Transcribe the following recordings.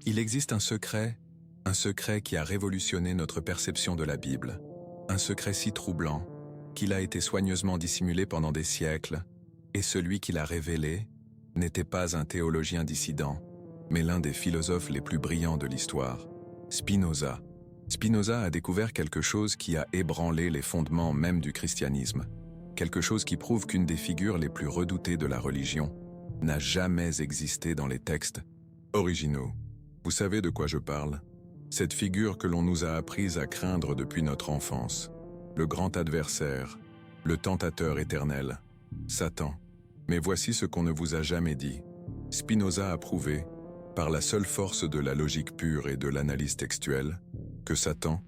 Il existe un secret qui a révolutionné notre perception de la Bible, un secret si troublant qu'il a été soigneusement dissimulé pendant des siècles, et celui qui l'a révélé n'était pas un théologien dissident, mais l'un des philosophes les plus brillants de l'histoire, Spinoza. Spinoza a découvert quelque chose qui a ébranlé les fondements même du christianisme, quelque chose qui prouve qu'une des figures les plus redoutées de la religion n'a jamais existé dans les textes originaux. Vous savez de quoi je parle? Cette figure que l'on nous a apprise à craindre depuis notre enfance, le grand adversaire, le tentateur éternel, Satan. Mais voici ce qu'on ne vous a jamais dit. Spinoza a prouvé, par la seule force de la logique pure et de l'analyse textuelle, que Satan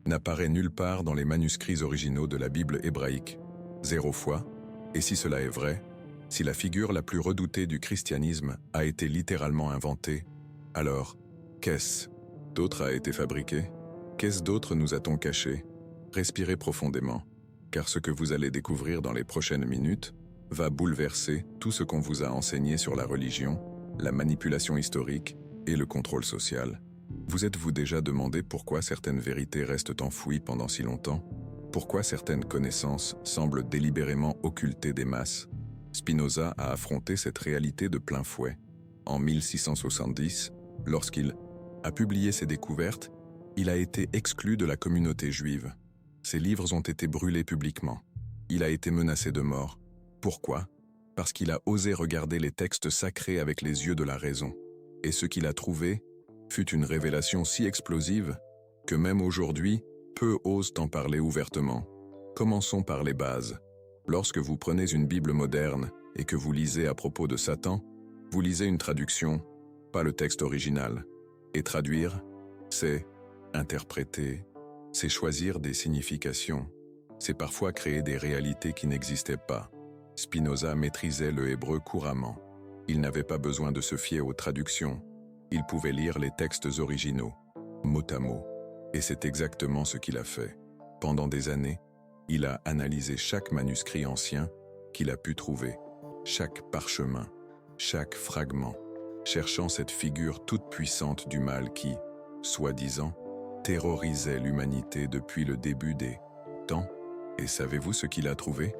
n'apparaît nulle part dans les manuscrits originaux de la Bible hébraïque. 0 fois, et si cela est vrai, si la figure la plus redoutée du christianisme a été littéralement inventée, alors, qu'est-ce d'autre a été fabriqué? Qu'est-ce d'autre nous a-t-on caché? Respirez profondément, car ce que vous allez découvrir dans les prochaines minutes va bouleverser tout ce qu'on vous a enseigné sur la religion, la manipulation historique et le contrôle social. Vous êtes-vous déjà demandé pourquoi certaines vérités restent enfouies pendant si longtemps? Pourquoi certaines connaissances semblent délibérément occultées des masses? Spinoza a affronté cette réalité de plein fouet. En 1670, lorsqu'il a publié ses découvertes, il a été exclu de la communauté juive. Ses livres ont été brûlés publiquement. Il a été menacé de mort. Pourquoi? Parce qu'il a osé regarder les textes sacrés avec les yeux de la raison. Et ce qu'il a trouvé fut une révélation si explosive que même aujourd'hui, peu osent en parler ouvertement. Commençons par les bases. Lorsque vous prenez une Bible moderne et que vous lisez à propos de Satan, vous lisez une traduction, pas le texte original. Et traduire, c'est interpréter, c'est choisir des significations, c'est parfois créer des réalités qui n'existaient pas. Spinoza maîtrisait le hébreu couramment. Il n'avait pas besoin de se fier aux traductions. Il pouvait lire les textes originaux, mot à mot. Et c'est exactement ce qu'il a fait. Pendant des années, il a analysé chaque manuscrit ancien qu'il a pu trouver, chaque parchemin, chaque fragment, cherchant cette figure toute puissante du mal qui, soi-disant, terrorisait l'humanité depuis le début des temps. Et savez-vous ce qu'il a trouvé?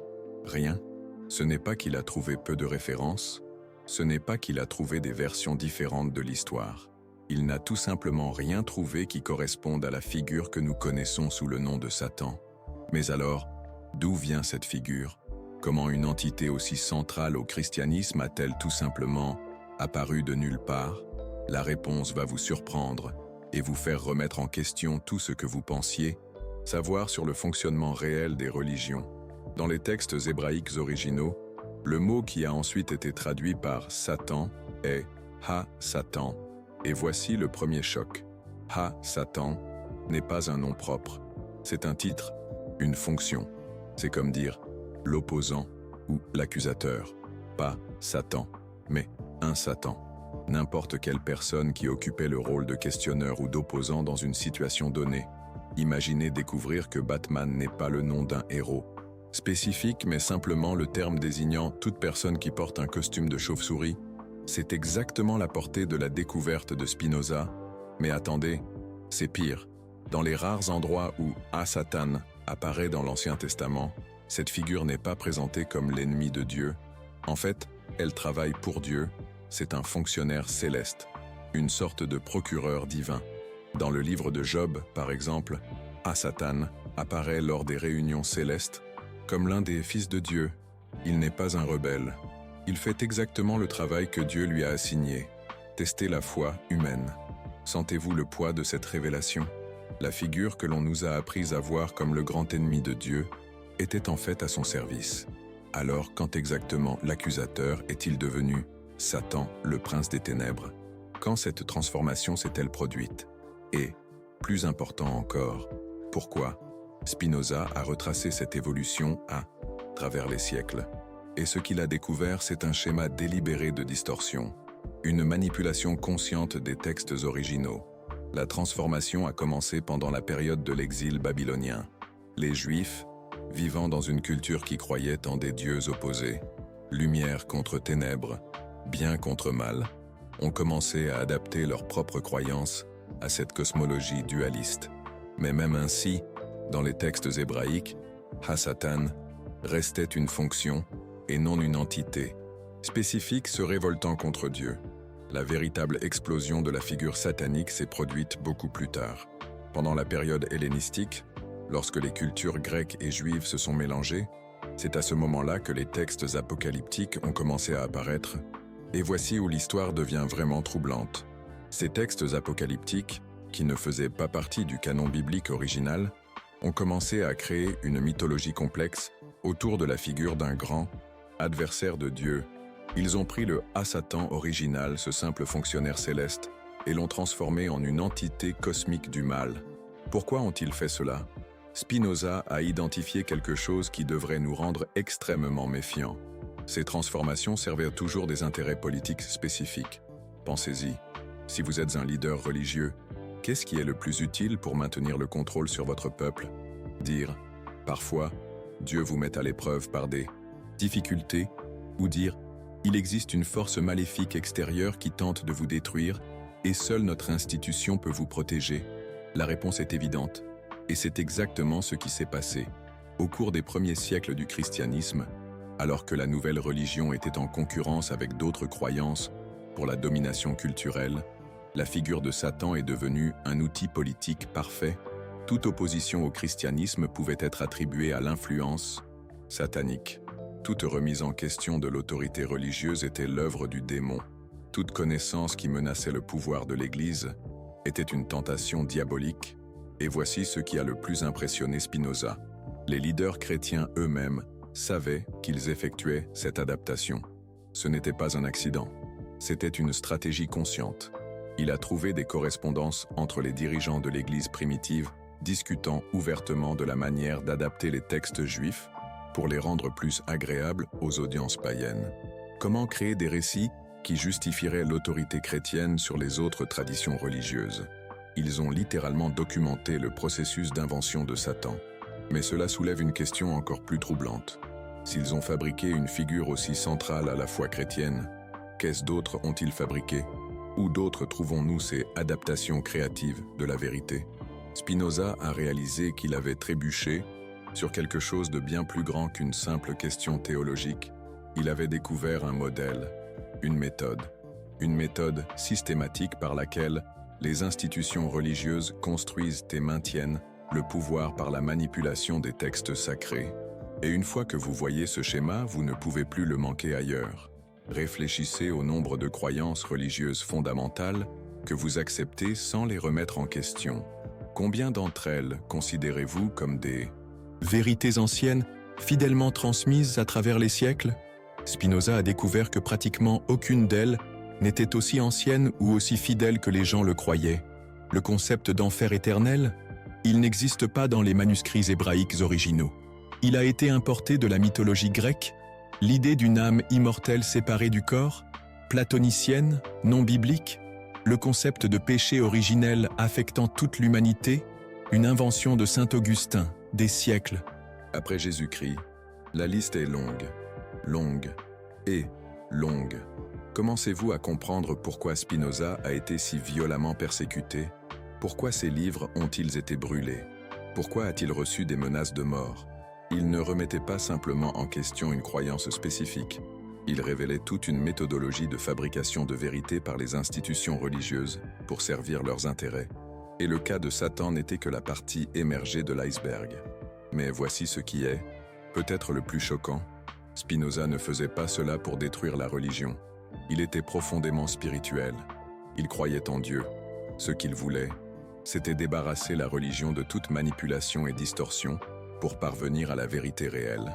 Rien. Ce n'est pas qu'il a trouvé peu de références, ce n'est pas qu'il a trouvé des versions différentes de l'histoire. Il n'a tout simplement rien trouvé qui corresponde à la figure que nous connaissons sous le nom de Satan. Mais alors, d'où vient cette figure? Comment une entité aussi centrale au christianisme a-t-elle tout simplement apparu de nulle part? La réponse va vous surprendre et vous faire remettre en question tout ce que vous pensiez savoir sur le fonctionnement réel des religions. Dans les textes hébraïques originaux, le mot qui a ensuite été traduit par Satan est Ha-Satan. Et voici le premier choc. Ha-Satan n'est pas un nom propre. C'est un titre, une fonction. C'est comme dire l'opposant ou l'accusateur. Pas Satan, mais un Satan. N'importe quelle personne qui occupait le rôle de questionneur ou d'opposant dans une situation donnée. Imaginez découvrir que Batman n'est pas le nom d'un héros spécifique, mais simplement le terme désignant toute personne qui porte un costume de chauve-souris. C'est exactement la portée de la découverte de Spinoza. Mais attendez, c'est pire. Dans les rares endroits où Ha-Satan apparaît dans l'Ancien Testament, cette figure n'est pas présentée comme l'ennemi de Dieu. En fait, elle travaille pour Dieu. C'est un fonctionnaire céleste, une sorte de procureur divin. Dans le livre de Job, par exemple, Ha-Satan apparaît lors des réunions célestes comme l'un des fils de Dieu. Il n'est pas un rebelle. Il fait exactement le travail que Dieu lui a assigné. Tester la foi humaine. Sentez-vous le poids de cette révélation? La figure que l'on nous a appris à voir comme le grand ennemi de Dieu était en fait à son service. Alors, quand exactement l'accusateur est-il devenu Satan, le prince des ténèbres? Quand cette transformation s'est-elle produite? Et, plus important encore, pourquoi? Spinoza a retracé cette évolution à travers les siècles. Et ce qu'il a découvert, c'est un schéma délibéré de distorsion, une manipulation consciente des textes originaux. La transformation a commencé pendant la période de l'exil babylonien. Les Juifs, vivant dans une culture qui croyait en des dieux opposés, lumière contre ténèbres, bien contre mal, ont commencé à adapter leurs propres croyances à cette cosmologie dualiste. Mais même ainsi, dans les textes hébraïques, Ha-Satan restait une fonction et non une entité, spécifique se révoltant contre Dieu. La véritable explosion de la figure satanique s'est produite beaucoup plus tard. Pendant la période hellénistique, lorsque les cultures grecques et juives se sont mélangées, c'est à ce moment-là que les textes apocalyptiques ont commencé à apparaître, et voici où l'histoire devient vraiment troublante. Ces textes apocalyptiques, qui ne faisaient pas partie du canon biblique original, ont commencé à créer une mythologie complexe autour de la figure d'un grand adversaire de Dieu. Ils ont pris le Ha-Satan original, ce simple fonctionnaire céleste, et l'ont transformé en une entité cosmique du mal. Pourquoi ont-ils fait cela? Spinoza a identifié quelque chose qui devrait nous rendre extrêmement méfiants. Ces transformations servaient toujours des intérêts politiques spécifiques. Pensez-y, si vous êtes un leader religieux, qu'est-ce qui est le plus utile pour maintenir le contrôle sur votre peuple? Dire, parfois, Dieu vous met à l'épreuve par des difficultés, ou dire, il existe une force maléfique extérieure qui tente de vous détruire, et seule notre institution peut vous protéger. La réponse est évidente, et c'est exactement ce qui s'est passé. Au cours des premiers siècles du christianisme, alors que la nouvelle religion était en concurrence avec d'autres croyances pour la domination culturelle, la figure de Satan est devenue un outil politique parfait. Toute opposition au christianisme pouvait être attribuée à l'influence satanique. Toute remise en question de l'autorité religieuse était l'œuvre du démon. Toute connaissance qui menaçait le pouvoir de l'Église était une tentation diabolique. Et voici ce qui a le plus impressionné Spinoza. Les leaders chrétiens eux-mêmes savaient qu'ils effectuaient cette adaptation. Ce n'était pas un accident, c'était une stratégie consciente. Il a trouvé des correspondances entre les dirigeants de l'Église primitive, discutant ouvertement de la manière d'adapter les textes juifs pour les rendre plus agréables aux audiences païennes. Comment créer des récits qui justifieraient l'autorité chrétienne sur les autres traditions religieuses? Ils ont littéralement documenté le processus d'invention de Satan. Mais cela soulève une question encore plus troublante. S'ils ont fabriqué une figure aussi centrale à la foi chrétienne, qu'est-ce d'autres ont-ils fabriqué? Où d'autres trouvons-nous ces adaptations créatives de la vérité? Spinoza a réalisé qu'il avait trébuché sur quelque chose de bien plus grand qu'une simple question théologique. Il avait découvert un modèle, une méthode systématique par laquelle les institutions religieuses construisent et maintiennent le pouvoir par la manipulation des textes sacrés. Et une fois que vous voyez ce schéma, vous ne pouvez plus le manquer ailleurs. Réfléchissez au nombre de croyances religieuses fondamentales que vous acceptez sans les remettre en question. Combien d'entre elles considérez-vous comme des vérités anciennes, fidèlement transmises à travers les siècles? Spinoza a découvert que pratiquement aucune d'elles n'était aussi ancienne ou aussi fidèle que les gens le croyaient. Le concept d'enfer éternel, il n'existe pas dans les manuscrits hébraïques originaux. Il a été importé de la mythologie grecque, l'idée d'une âme immortelle séparée du corps, platonicienne, non biblique, le concept de péché originel affectant toute l'humanité, une invention de saint Augustin, des siècles après Jésus-Christ. La liste est longue, et longue. Commencez-vous à comprendre pourquoi Spinoza a été si violemment persécuté? Pourquoi ses livres ont-ils été brûlés? Pourquoi a-t-il reçu des menaces de mort? Il ne remettait pas simplement en question une croyance spécifique. Il révélait toute une méthodologie de fabrication de vérité par les institutions religieuses pour servir leurs intérêts. Et le cas de Satan n'était que la partie émergée de l'iceberg. Mais voici ce qui est, peut-être le plus choquant. Spinoza ne faisait pas cela pour détruire la religion. Il était profondément spirituel. Il croyait en Dieu. Ce qu'il voulait, c'était débarrasser la religion de toute manipulation et distorsion pour parvenir à la vérité réelle.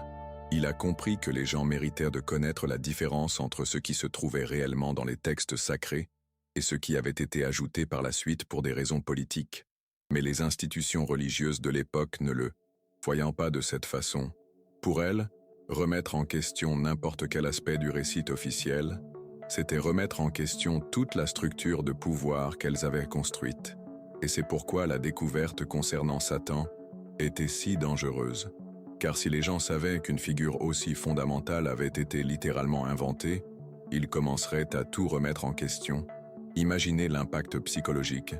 Il a compris que les gens méritaient de connaître la différence entre ce qui se trouvait réellement dans les textes sacrés et ce qui avait été ajouté par la suite pour des raisons politiques. Mais les institutions religieuses de l'époque ne le voyant pas de cette façon. Pour elles, remettre en question n'importe quel aspect du récit officiel, c'était remettre en question toute la structure de pouvoir qu'elles avaient construite. Et c'est pourquoi la découverte concernant Satan était si dangereuse. Car si les gens savaient qu'une figure aussi fondamentale avait été littéralement inventée, ils commenceraient à tout remettre en question, Imaginez l'impact psychologique.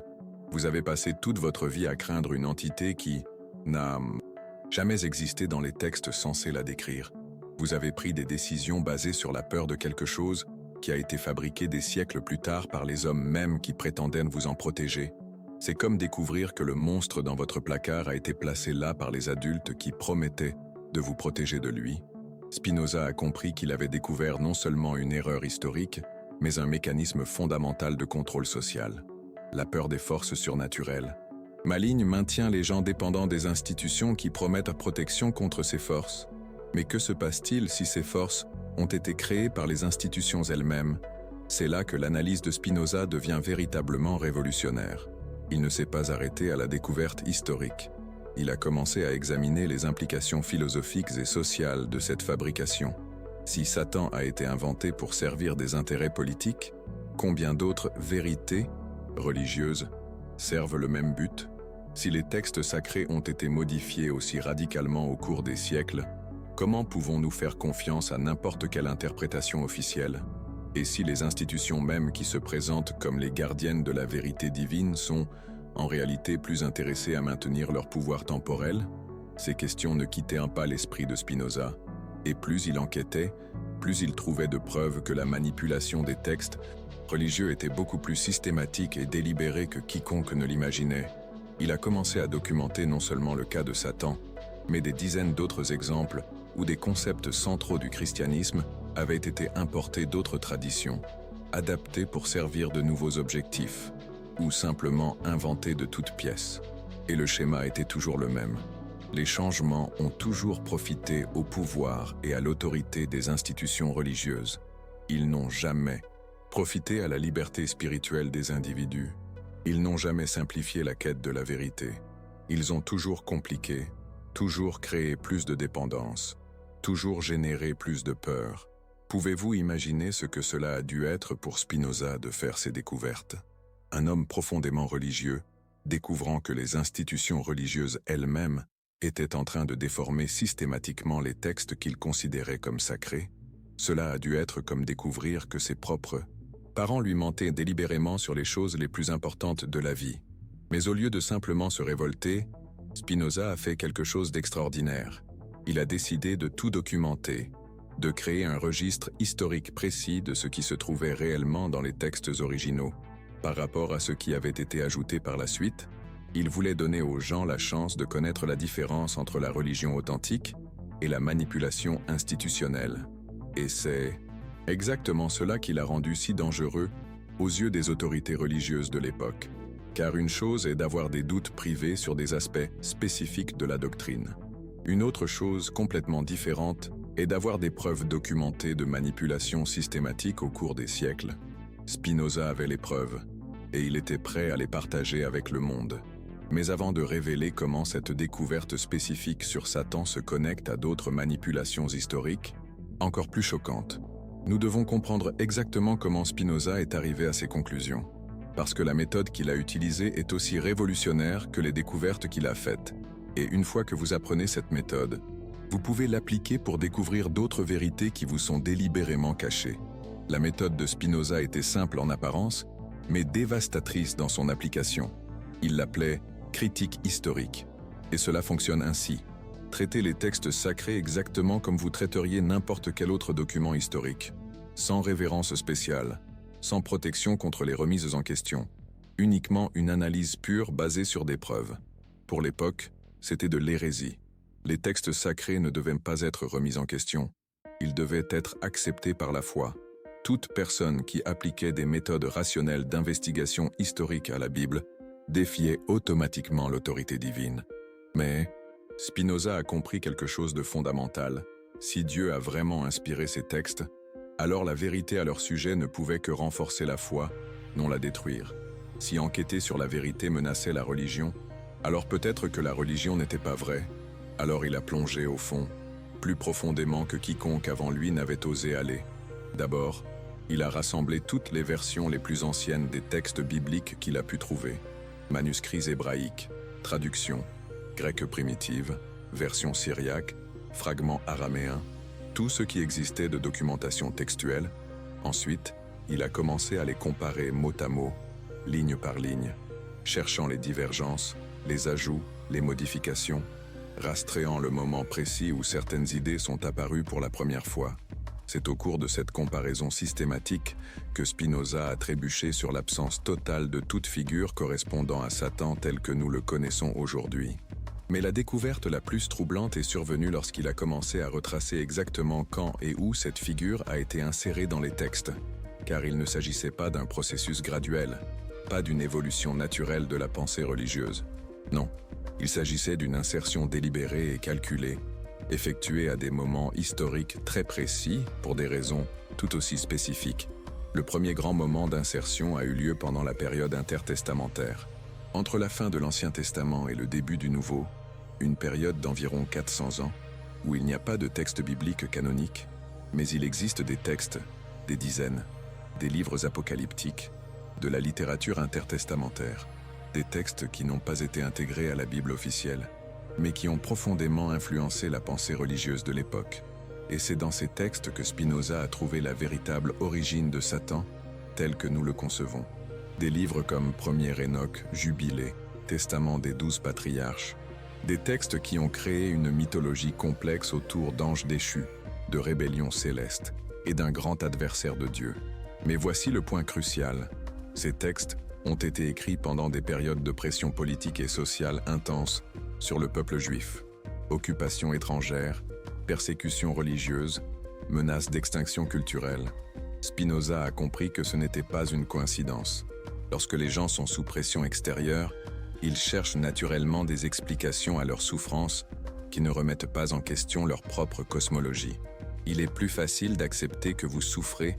Vous avez passé toute votre vie à craindre une entité qui n'a jamais existé dans les textes censés la décrire. Vous avez pris des décisions basées sur la peur de quelque chose qui a été fabriqué des siècles plus tard par les hommes mêmes qui prétendaient vous en protéger. C'est comme découvrir que le monstre dans votre placard a été placé là par les adultes qui promettaient de vous protéger de lui. Spinoza a compris qu'il avait découvert non seulement une erreur historique, mais un mécanisme fondamental de contrôle social. La peur des forces surnaturelles. Malignes maintient les gens dépendants des institutions qui promettent protection contre ces forces. Mais que se passe-t-il si ces forces ont été créées par les institutions elles-mêmes? C'est là que l'analyse de Spinoza devient véritablement révolutionnaire. Il ne s'est pas arrêté à la découverte historique. Il a commencé à examiner les implications philosophiques et sociales de cette fabrication. Si Satan a été inventé pour servir des intérêts politiques, combien d'autres vérités religieuses servent le même but? Si les textes sacrés ont été modifiés aussi radicalement au cours des siècles, comment pouvons-nous faire confiance à n'importe quelle interprétation officielle? Et si les institutions mêmes qui se présentent comme les gardiennes de la vérité divine sont, en réalité, plus intéressées à maintenir leur pouvoir temporel? Ces questions ne quittaient pas l'esprit de Spinoza. Et plus il enquêtait, plus il trouvait de preuves que la manipulation des textes religieux était beaucoup plus systématique et délibérée que quiconque ne l'imaginait. Il a commencé à documenter non seulement le cas de Satan, mais des dizaines d'autres exemples où des concepts centraux du christianisme avaient été importés d'autres traditions, adaptés pour servir de nouveaux objectifs, ou simplement inventés de toutes pièces. Et le schéma était toujours le même. Les changements ont toujours profité au pouvoir et à l'autorité des institutions religieuses. Ils n'ont jamais profité à la liberté spirituelle des individus. Ils n'ont jamais simplifié la quête de la vérité. Ils ont toujours compliqué, toujours créé plus de dépendance, toujours généré plus de peur. Pouvez-vous imaginer ce que cela a dû être pour Spinoza de faire ces découvertes? Un homme profondément religieux, découvrant que les institutions religieuses elles-mêmes étaient en train de déformer systématiquement les textes qu'il considérait comme sacrés, cela a dû être comme découvrir que ses propres parents lui mentaient délibérément sur les choses les plus importantes de la vie. Mais au lieu de simplement se révolter, Spinoza a fait quelque chose d'extraordinaire. Il a décidé de tout documenter, de créer un registre historique précis de ce qui se trouvait réellement dans les textes originaux. Par rapport à ce qui avait été ajouté par la suite, il voulait donner aux gens la chance de connaître la différence entre la religion authentique et la manipulation institutionnelle. Et c'est exactement cela qui l'a rendu si dangereux aux yeux des autorités religieuses de l'époque. Car une chose est d'avoir des doutes privés sur des aspects spécifiques de la doctrine. Une autre chose complètement différente est d'avoir des preuves documentées de manipulation systématique au cours des siècles. Spinoza avait les preuves, et il était prêt à les partager avec le monde. Mais avant de révéler comment cette découverte spécifique sur Satan se connecte à d'autres manipulations historiques, encore plus choquantes, nous devons comprendre exactement comment Spinoza est arrivé à ses conclusions. Parce que la méthode qu'il a utilisée est aussi révolutionnaire que les découvertes qu'il a faites. Et une fois que vous apprenez cette méthode, vous pouvez l'appliquer pour découvrir d'autres vérités qui vous sont délibérément cachées. La méthode de Spinoza était simple en apparence, mais dévastatrice dans son application. Il l'appelait « critique historique ». Et cela fonctionne ainsi. Traitez les textes sacrés exactement comme vous traiteriez n'importe quel autre document historique. Sans révérence spéciale, sans protection contre les remises en question. Uniquement une analyse pure basée sur des preuves. Pour l'époque, c'était de l'hérésie. Les textes sacrés ne devaient pas être remis en question. Ils devaient être acceptés par la foi. Toute personne qui appliquait des méthodes rationnelles d'investigation historique à la Bible défiait automatiquement l'autorité divine. Mais Spinoza a compris quelque chose de fondamental. Si Dieu a vraiment inspiré ces textes, alors la vérité à leur sujet ne pouvait que renforcer la foi, non la détruire. Si enquêter sur la vérité menaçait la religion, alors peut-être que la religion n'était pas vraie. Alors il a plongé au fond, plus profondément que quiconque avant lui n'avait osé aller. D'abord, il a rassemblé toutes les versions les plus anciennes des textes bibliques qu'il a pu trouver. Manuscrits hébraïques, traductions, grecques primitives, versions syriaques, fragments araméens, tout ce qui existait de documentation textuelle. Ensuite, il a commencé à les comparer mot à mot, ligne par ligne, cherchant les divergences, les ajouts, les modifications, rastreant le moment précis où certaines idées sont apparues pour la première fois. C'est au cours de cette comparaison systématique que Spinoza a trébuché sur l'absence totale de toute figure correspondant à Satan tel que nous le connaissons aujourd'hui. Mais la découverte la plus troublante est survenue lorsqu'il a commencé à retracer exactement quand et où cette figure a été insérée dans les textes, car il ne s'agissait pas d'un processus graduel, pas d'une évolution naturelle de la pensée religieuse. Non, il s'agissait d'une insertion délibérée et calculée, effectuée à des moments historiques très précis pour des raisons tout aussi spécifiques. Le premier grand moment d'insertion a eu lieu pendant la période intertestamentaire. Entre la fin de l'Ancien Testament et le début du Nouveau, une période d'environ 400 ans, où il n'y a pas de texte biblique canonique, mais il existe des textes, des dizaines, des livres apocalyptiques, de la littérature intertestamentaire, des textes qui n'ont pas été intégrés à la Bible officielle, mais qui ont profondément influencé la pensée religieuse de l'époque. Et c'est dans ces textes que Spinoza a trouvé la véritable origine de Satan, tel que nous le concevons. Des livres comme Premier Enoch, Jubilé, Testament des 12 patriarches, des textes qui ont créé une mythologie complexe autour d'anges déchus, de rébellions célestes et d'un grand adversaire de Dieu. Mais voici le point crucial. Ces textes ont été écrits pendant des périodes de pression politique et sociale intense sur le peuple juif. Occupation étrangère, persécution religieuse, menace d'extinction culturelle. Spinoza a compris que ce n'était pas une coïncidence. Lorsque les gens sont sous pression extérieure, ils cherchent naturellement des explications à leurs souffrances qui ne remettent pas en question leur propre cosmologie. Il est plus facile d'accepter que vous souffrez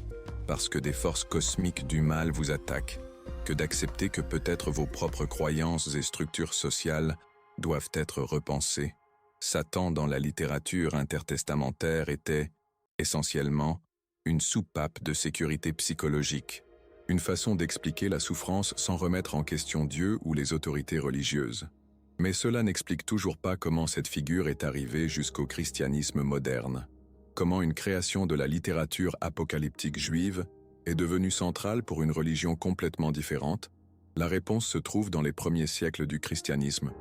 parce que des forces cosmiques du mal vous attaquent, que d'accepter que peut-être vos propres croyances et structures sociales doivent être repensées. Satan dans la littérature intertestamentaire était, essentiellement, une soupape de sécurité psychologique, une façon d'expliquer la souffrance sans remettre en question Dieu ou les autorités religieuses. Mais cela n'explique toujours pas comment cette figure est arrivée jusqu'au christianisme moderne. Comment une création de la littérature apocalyptique juive est devenue centrale pour une religion complètement différente? La réponse se trouve dans les premiers siècles du christianisme,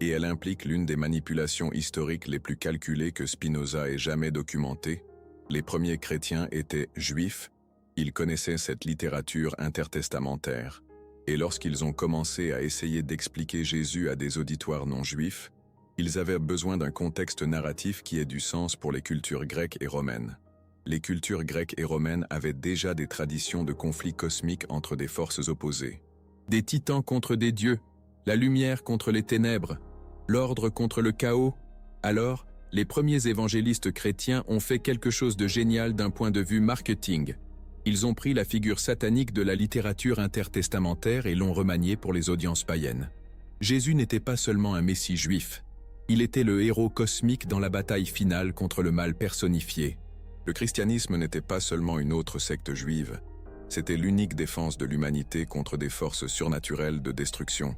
et elle implique l'une des manipulations historiques les plus calculées que Spinoza ait jamais documentées. Les premiers chrétiens étaient juifs, ils connaissaient cette littérature intertestamentaire, et lorsqu'ils ont commencé à essayer d'expliquer Jésus à des auditoires non juifs, ils avaient besoin d'un contexte narratif qui ait du sens pour les cultures grecques et romaines. Les cultures grecques et romaines avaient déjà des traditions de conflits cosmiques entre des forces opposées. Des titans contre des dieux, la lumière contre les ténèbres, l'ordre contre le chaos. Alors, les premiers évangélistes chrétiens ont fait quelque chose de génial d'un point de vue marketing. Ils ont pris la figure satanique de la littérature intertestamentaire et l'ont remaniée pour les audiences païennes. Jésus n'était pas seulement un messie juif. Il était le héros cosmique dans la bataille finale contre le mal personnifié. Le christianisme n'était pas seulement une autre secte juive, c'était l'unique défense de l'humanité contre des forces surnaturelles de destruction.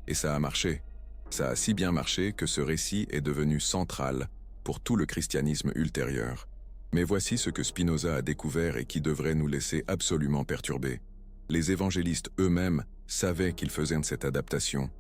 Et ça a marché. Ça a si bien marché que ce récit est devenu central pour tout le christianisme ultérieur. Mais voici ce que Spinoza a découvert et qui devrait nous laisser absolument perturbés. Les évangélistes eux-mêmes savaient qu'ils faisaient de cette adaptation.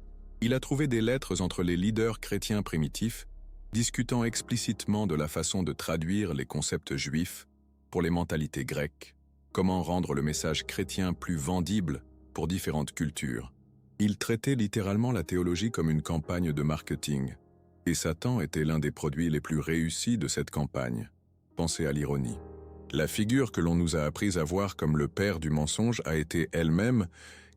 Il a trouvé des lettres entre les leaders chrétiens primitifs, discutant explicitement de la façon de traduire les concepts juifs pour les mentalités grecques, comment rendre le message chrétien plus vendible pour différentes cultures. Il traitait littéralement la théologie comme une campagne de marketing, et Satan était l'un des produits les plus réussis de cette campagne. Pensez à l'ironie. La figure que l'on nous a appris à voir comme le père du mensonge a été elle-même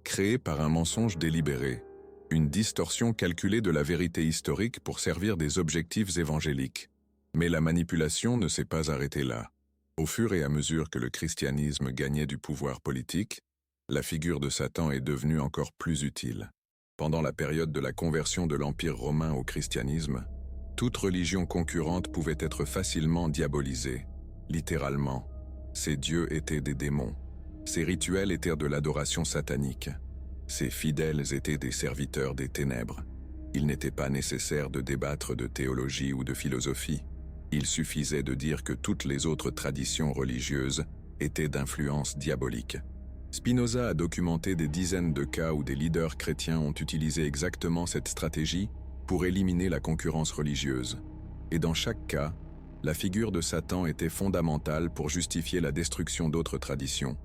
créée par un mensonge délibéré, une distorsion calculée de la vérité historique pour servir des objectifs évangéliques. Mais la manipulation ne s'est pas arrêtée là. Au fur et à mesure que le christianisme gagnait du pouvoir politique, la figure de Satan est devenue encore plus utile. Pendant la période de la conversion de l'Empire romain au christianisme, toute religion concurrente pouvait être facilement diabolisée. Littéralement, ces dieux étaient des démons. Ces rituels étaient de l'adoration satanique. Ces fidèles étaient des serviteurs des ténèbres. Il n'était pas nécessaire de débattre de théologie ou de philosophie. Il suffisait de dire que toutes les autres traditions religieuses étaient d'influence diabolique. Spinoza a documenté des dizaines de cas où des leaders chrétiens ont utilisé exactement cette stratégie pour éliminer la concurrence religieuse. Et dans chaque cas, la figure de Satan était fondamentale pour justifier la destruction d'autres traditions.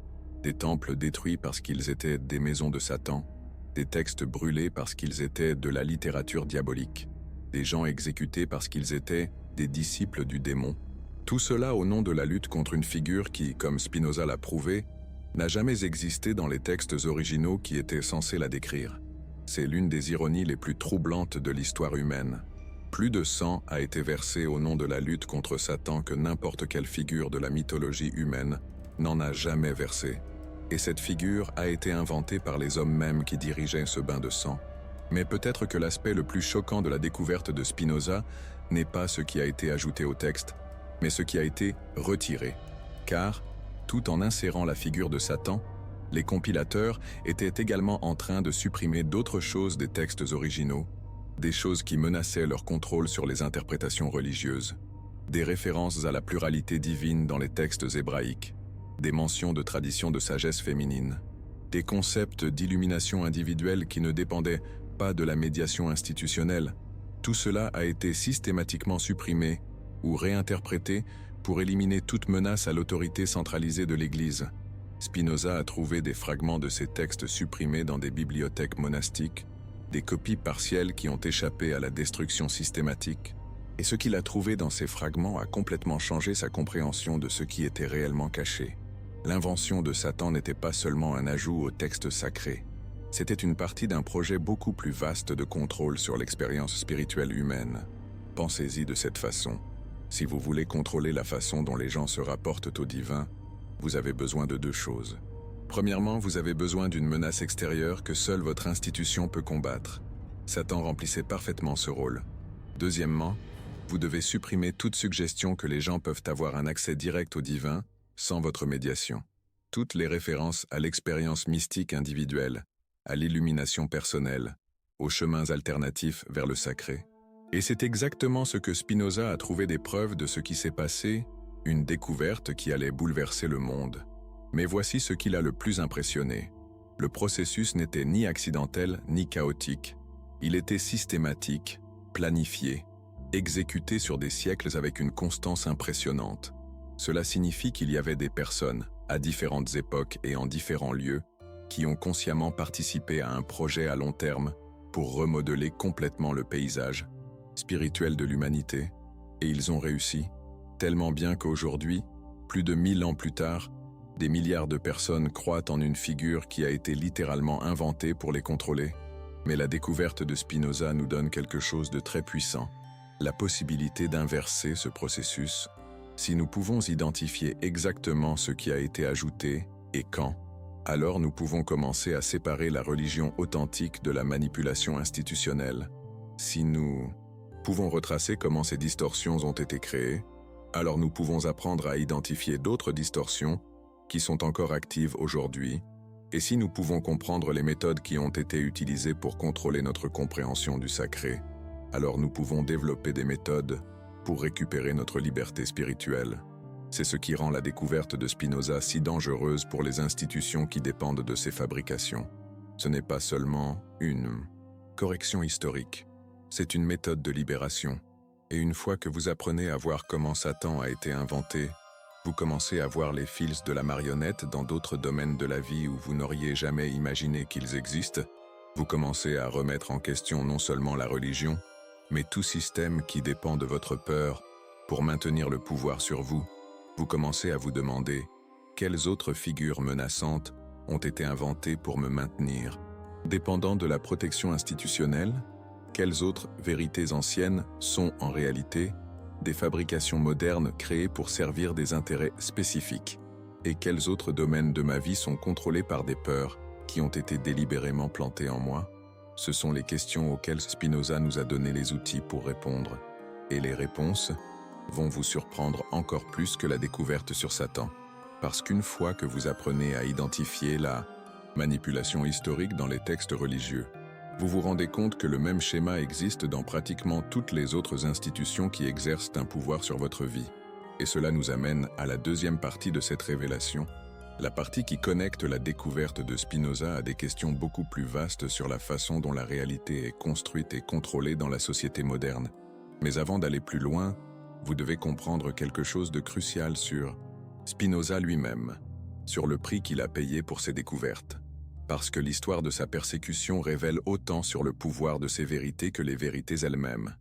Des temples détruits parce qu'ils étaient des maisons de Satan, des textes brûlés parce qu'ils étaient de la littérature diabolique, des gens exécutés parce qu'ils étaient des disciples du démon. Tout cela au nom de la lutte contre une figure qui, comme Spinoza l'a prouvé, n'a jamais existé dans les textes originaux qui étaient censés la décrire. C'est l'une des ironies les plus troublantes de l'histoire humaine. Plus de sang a été versé au nom de la lutte contre Satan que n'importe quelle figure de la mythologie humaine n'en a jamais versé. Et cette figure a été inventée par les hommes mêmes qui dirigeaient ce bain de sang. Mais peut-être que l'aspect le plus choquant de la découverte de Spinoza n'est pas ce qui a été ajouté au texte, mais ce qui a été retiré. Car, tout en insérant la figure de Satan, les compilateurs étaient également en train de supprimer d'autres choses des textes originaux, des choses qui menaçaient leur contrôle sur les interprétations religieuses, des références à la pluralité divine dans les textes hébraïques, des mentions de traditions de sagesse féminine, des concepts d'illumination individuelle qui ne dépendaient pas de la médiation institutionnelle. Tout cela a été systématiquement supprimé ou réinterprété pour éliminer toute menace à l'autorité centralisée de l'Église. Spinoza a trouvé des fragments de ces textes supprimés dans des bibliothèques monastiques, des copies partielles qui ont échappé à la destruction systématique, et ce qu'il a trouvé dans ces fragments a complètement changé sa compréhension de ce qui était réellement caché. L'invention de Satan n'était pas seulement un ajout au texte sacré, c'était une partie d'un projet beaucoup plus vaste de contrôle sur l'expérience spirituelle humaine. Pensez-y de cette façon. Si vous voulez contrôler la façon dont les gens se rapportent au divin, vous avez besoin de deux choses. Premièrement, vous avez besoin d'une menace extérieure que seule votre institution peut combattre. Satan remplissait parfaitement ce rôle. Deuxièmement, vous devez supprimer toute suggestion que les gens peuvent avoir un accès direct au divin sans votre médiation. Toutes les références à l'expérience mystique individuelle, à l'illumination personnelle, aux chemins alternatifs vers le sacré. Et c'est exactement ce que Spinoza a trouvé des preuves de ce qui s'est passé, une découverte qui allait bouleverser le monde. Mais voici ce qui l'a le plus impressionné. Le processus n'était ni accidentel ni chaotique. Il était systématique, planifié, exécuté sur des siècles avec une constance impressionnante. Cela signifie qu'il y avait des personnes, à différentes époques et en différents lieux, qui ont consciemment participé à un projet à long terme pour remodeler complètement le paysage spirituel de l'humanité, et ils ont réussi, tellement bien qu'aujourd'hui, plus de 1000 ans plus tard, des milliards de personnes croient en une figure qui a été littéralement inventée pour les contrôler. Mais la découverte de Spinoza nous donne quelque chose de très puissant, la possibilité d'inverser ce processus. Si nous pouvons identifier exactement ce qui a été ajouté et quand, alors nous pouvons commencer à séparer la religion authentique de la manipulation institutionnelle. Si nous pouvons retracer comment ces distorsions ont été créées, alors nous pouvons apprendre à identifier d'autres distorsions qui sont encore actives aujourd'hui, et si nous pouvons comprendre les méthodes qui ont été utilisées pour contrôler notre compréhension du sacré, alors nous pouvons développer des méthodes pour récupérer notre liberté spirituelle. C'est ce qui rend la découverte de Spinoza si dangereuse pour les institutions qui dépendent de ses fabrications. Ce n'est pas seulement une correction historique, c'est une méthode de libération. Et une fois que vous apprenez à voir comment Satan a été inventé, vous commencez à voir les fils de la marionnette dans d'autres domaines de la vie où vous n'auriez jamais imaginé qu'ils existent. Vous commencez à remettre en question non seulement la religion, mais tout système qui dépend de votre peur pour maintenir le pouvoir sur vous. Vous commencez à vous demander quelles autres figures menaçantes ont été inventées pour me maintenir. Dépendant de la protection institutionnelle, quelles autres vérités anciennes sont en réalité des fabrications modernes créées pour servir des intérêts spécifiques? Et quels autres domaines de ma vie sont contrôlés par des peurs qui ont été délibérément plantées en moi? Ce sont les questions auxquelles Spinoza nous a donné les outils pour répondre. Et les réponses vont vous surprendre encore plus que la découverte sur Satan. Parce qu'une fois que vous apprenez à identifier la manipulation historique dans les textes religieux, vous vous rendez compte que le même schéma existe dans pratiquement toutes les autres institutions qui exercent un pouvoir sur votre vie. Et cela nous amène à la deuxième partie de cette révélation. La partie qui connecte la découverte de Spinoza à des questions beaucoup plus vastes sur la façon dont la réalité est construite et contrôlée dans la société moderne. Mais avant d'aller plus loin, vous devez comprendre quelque chose de crucial sur Spinoza lui-même, sur le prix qu'il a payé pour ses découvertes. Parce que l'histoire de sa persécution révèle autant sur le pouvoir de ses vérités que les vérités elles-mêmes.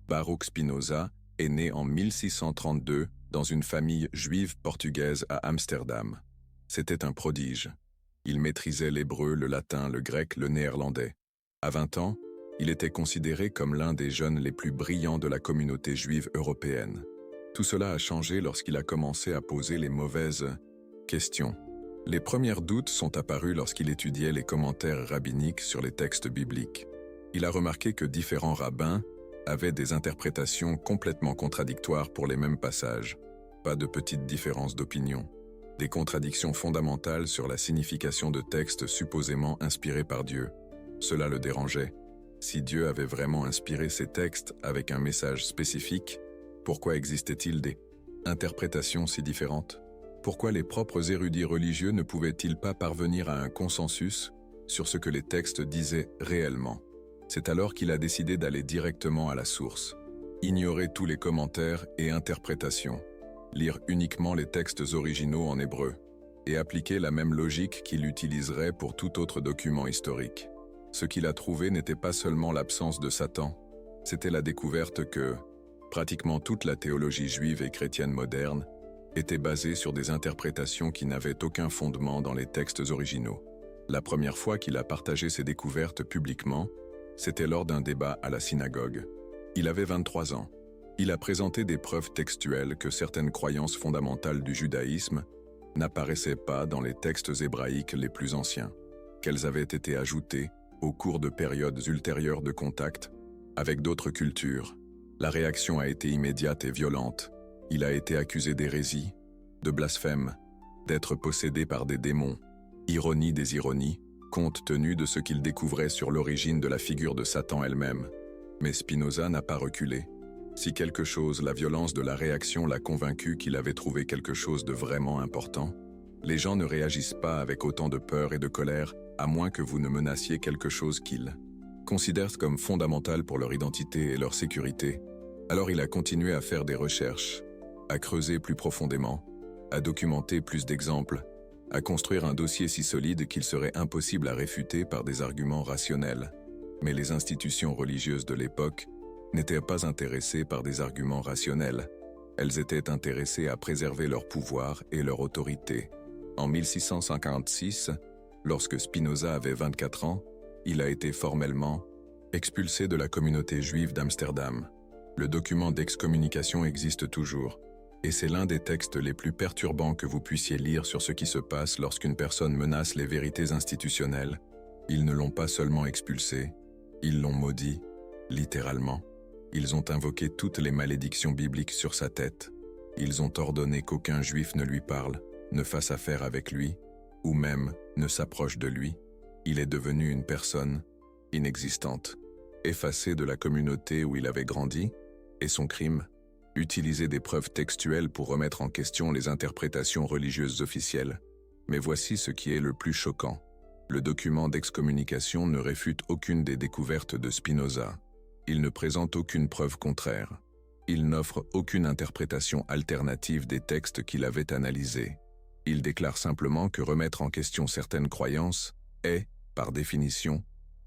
Baruch Spinoza est né en 1632 dans une famille juive portugaise à Amsterdam. C'était un prodige. Il maîtrisait l'hébreu, le latin, le grec, le néerlandais. À 20 ans, il était considéré comme l'un des jeunes les plus brillants de la communauté juive européenne. Tout cela a changé lorsqu'il a commencé à poser les mauvaises questions. Les premiers doutes sont apparus lorsqu'il étudiait les commentaires rabbiniques sur les textes bibliques. Il a remarqué que différents rabbins avaient des interprétations complètement contradictoires pour les mêmes passages. Pas de petites différences d'opinion. Des contradictions fondamentales sur la signification de textes supposément inspirés par Dieu. Cela le dérangeait. Si Dieu avait vraiment inspiré ces textes avec un message spécifique, pourquoi existait-il des interprétations si différentes? Pourquoi les propres érudits religieux ne pouvaient-ils pas parvenir à un consensus sur ce que les textes disaient réellement? C'est alors qu'il a décidé d'aller directement à la source. Ignorer tous les commentaires et interprétations. Lire uniquement les textes originaux en hébreu. Et appliquer la même logique qu'il utiliserait pour tout autre document historique. Ce qu'il a trouvé n'était pas seulement l'absence de Satan, c'était la découverte que pratiquement toute la théologie juive et chrétienne moderne était basée sur des interprétations qui n'avaient aucun fondement dans les textes originaux. La première fois qu'il a partagé ses découvertes publiquement, c'était lors d'un débat à la synagogue. Il avait 23 ans. Il a présenté des preuves textuelles que certaines croyances fondamentales du judaïsme n'apparaissaient pas dans les textes hébraïques les plus anciens, qu'elles avaient été ajoutées au cours de périodes ultérieures de contact avec d'autres cultures. La réaction a été immédiate et violente. Il a été accusé d'hérésie, de blasphème, d'être possédé par des démons. Ironie des ironies, compte tenu de ce qu'il découvrait sur l'origine de la figure de Satan elle-même. Mais Spinoza n'a pas reculé. Si quelque chose, la violence de la réaction l'a convaincu qu'il avait trouvé quelque chose de vraiment important, les gens ne réagissent pas avec autant de peur et de colère, à moins que vous ne menaciez quelque chose qu'ils considèrent comme fondamental pour leur identité et leur sécurité. Alors il a continué à faire des recherches, à creuser plus profondément, à documenter plus d'exemples, à construire un dossier si solide qu'il serait impossible à réfuter par des arguments rationnels. Mais les institutions religieuses de l'époque n'étaient pas intéressées par des arguments rationnels. Elles étaient intéressées à préserver leur pouvoir et leur autorité. En 1656, lorsque Spinoza avait 24 ans, il a été formellement expulsé de la communauté juive d'Amsterdam. Le document d'excommunication existe toujours, et c'est l'un des textes les plus perturbants que vous puissiez lire sur ce qui se passe lorsqu'une personne menace les vérités institutionnelles. Ils ne l'ont pas seulement expulsé, ils l'ont maudit, littéralement. Ils ont invoqué toutes les malédictions bibliques sur sa tête. Ils ont ordonné qu'aucun juif ne lui parle, ne fasse affaire avec lui, ou même ne s'approche de lui. Il est devenu une personne inexistante, effacé de la communauté où il avait grandi, et son crime, utiliser des preuves textuelles pour remettre en question les interprétations religieuses officielles. Mais voici ce qui est le plus choquant. Le document d'excommunication ne réfute aucune des découvertes de Spinoza. Il ne présente aucune preuve contraire. Il n'offre aucune interprétation alternative des textes qu'il avait analysés. Il déclare simplement que remettre en question certaines croyances est, par définition,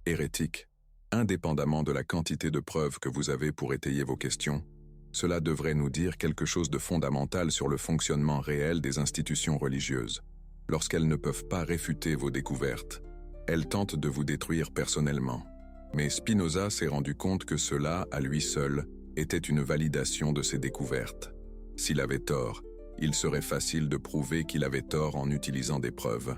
hérétique. Indépendamment de la quantité de preuves que vous avez pour étayer vos questions, cela devrait nous dire quelque chose de fondamental sur le fonctionnement réel des institutions religieuses. Lorsqu'elles ne peuvent pas réfuter vos découvertes, elles tentent de vous détruire personnellement. Mais Spinoza s'est rendu compte que cela, à lui seul, était une validation de ses découvertes. S'il avait tort, il serait facile de prouver qu'il avait tort en utilisant des preuves.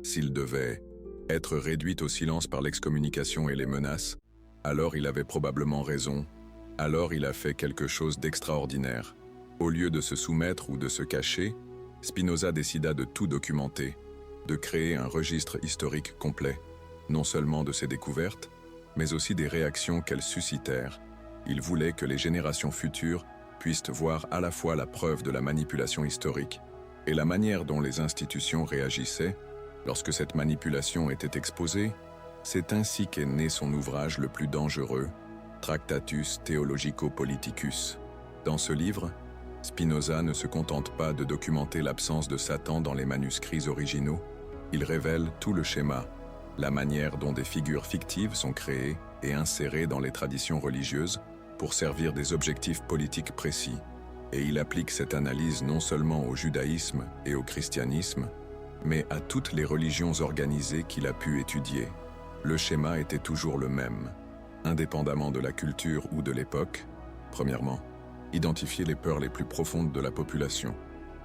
S'il devait être réduit au silence par l'excommunication et les menaces, alors il avait probablement raison. Alors il a fait quelque chose d'extraordinaire. Au lieu de se soumettre ou de se cacher, Spinoza décida de tout documenter, de créer un registre historique complet, non seulement de ses découvertes, mais aussi des réactions qu'elles suscitèrent. Il voulait que les générations futures puissent voir à la fois la preuve de la manipulation historique et la manière dont les institutions réagissaient lorsque cette manipulation était exposée, c'est ainsi qu'est né son ouvrage le plus dangereux, Tractatus Theologico-Politicus. Dans ce livre, Spinoza ne se contente pas de documenter l'absence de Satan dans les manuscrits originaux, il révèle tout le schéma, la manière dont des figures fictives sont créées et insérées dans les traditions religieuses pour servir des objectifs politiques précis. Et il applique cette analyse non seulement au judaïsme et au christianisme, mais à toutes les religions organisées qu'il a pu étudier. Le schéma était toujours le même, indépendamment de la culture ou de l'époque. Premièrement, identifier les peurs les plus profondes de la population.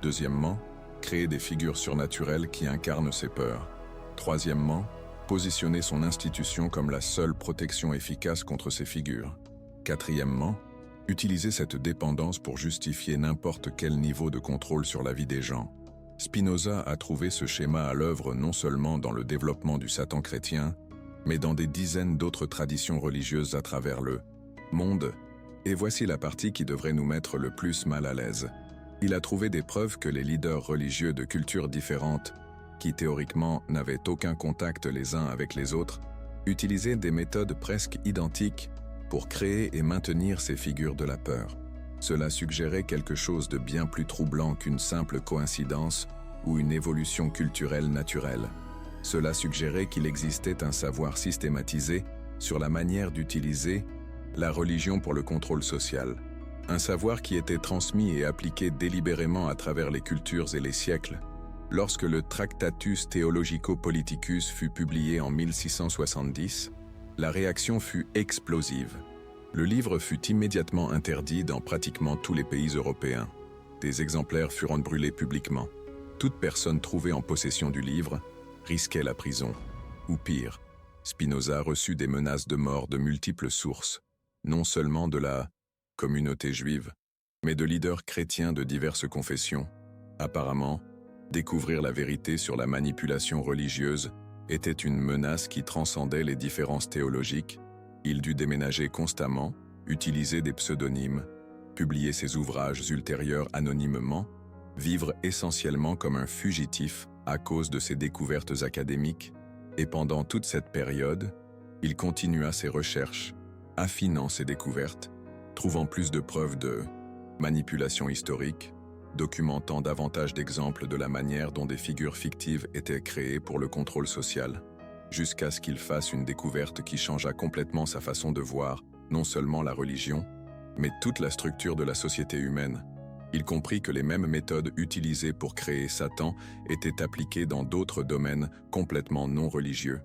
Deuxièmement, créer des figures surnaturelles qui incarnent ces peurs. Troisièmement, positionner son institution comme la seule protection efficace contre ces figures. Quatrièmement, utiliser cette dépendance pour justifier n'importe quel niveau de contrôle sur la vie des gens. Spinoza a trouvé ce schéma à l'œuvre non seulement dans le développement du Satan chrétien, mais dans des dizaines d'autres traditions religieuses à travers le monde. Et voici la partie qui devrait nous mettre le plus mal à l'aise. Il a trouvé des preuves que les leaders religieux de cultures différentes, qui théoriquement n'avaient aucun contact les uns avec les autres, utilisaient des méthodes presque identiques pour créer et maintenir ces figures de la peur. Cela suggérait quelque chose de bien plus troublant qu'une simple coïncidence ou une évolution culturelle naturelle. Cela suggérait qu'il existait un savoir systématisé sur la manière d'utiliser la religion pour le contrôle social. Un savoir qui était transmis et appliqué délibérément à travers les cultures et les siècles. Lorsque le Tractatus Theologico-Politicus fut publié en 1670, la réaction fut explosive. Le livre fut immédiatement interdit dans pratiquement tous les pays européens. Des exemplaires furent brûlés publiquement. Toute personne trouvée en possession du livre risquait la prison. Ou pire, Spinoza reçut des menaces de mort de multiples sources, non seulement de la communauté juive, mais de leaders chrétiens de diverses confessions. Apparemment, découvrir la vérité sur la manipulation religieuse était une menace qui transcendait les différences théologiques. Il dut déménager constamment, utiliser des pseudonymes, publier ses ouvrages ultérieurs anonymement, vivre essentiellement comme un fugitif à cause de ses découvertes académiques, et pendant toute cette période, il continua ses recherches, affinant ses découvertes, trouvant plus de preuves de manipulation historique, documentant davantage d'exemples de la manière dont des figures fictives étaient créées pour le contrôle social, jusqu'à ce qu'il fasse une découverte qui changea complètement sa façon de voir non seulement la religion, mais toute la structure de la société humaine. Il comprit que les mêmes méthodes utilisées pour créer Satan étaient appliquées dans d'autres domaines complètement non religieux.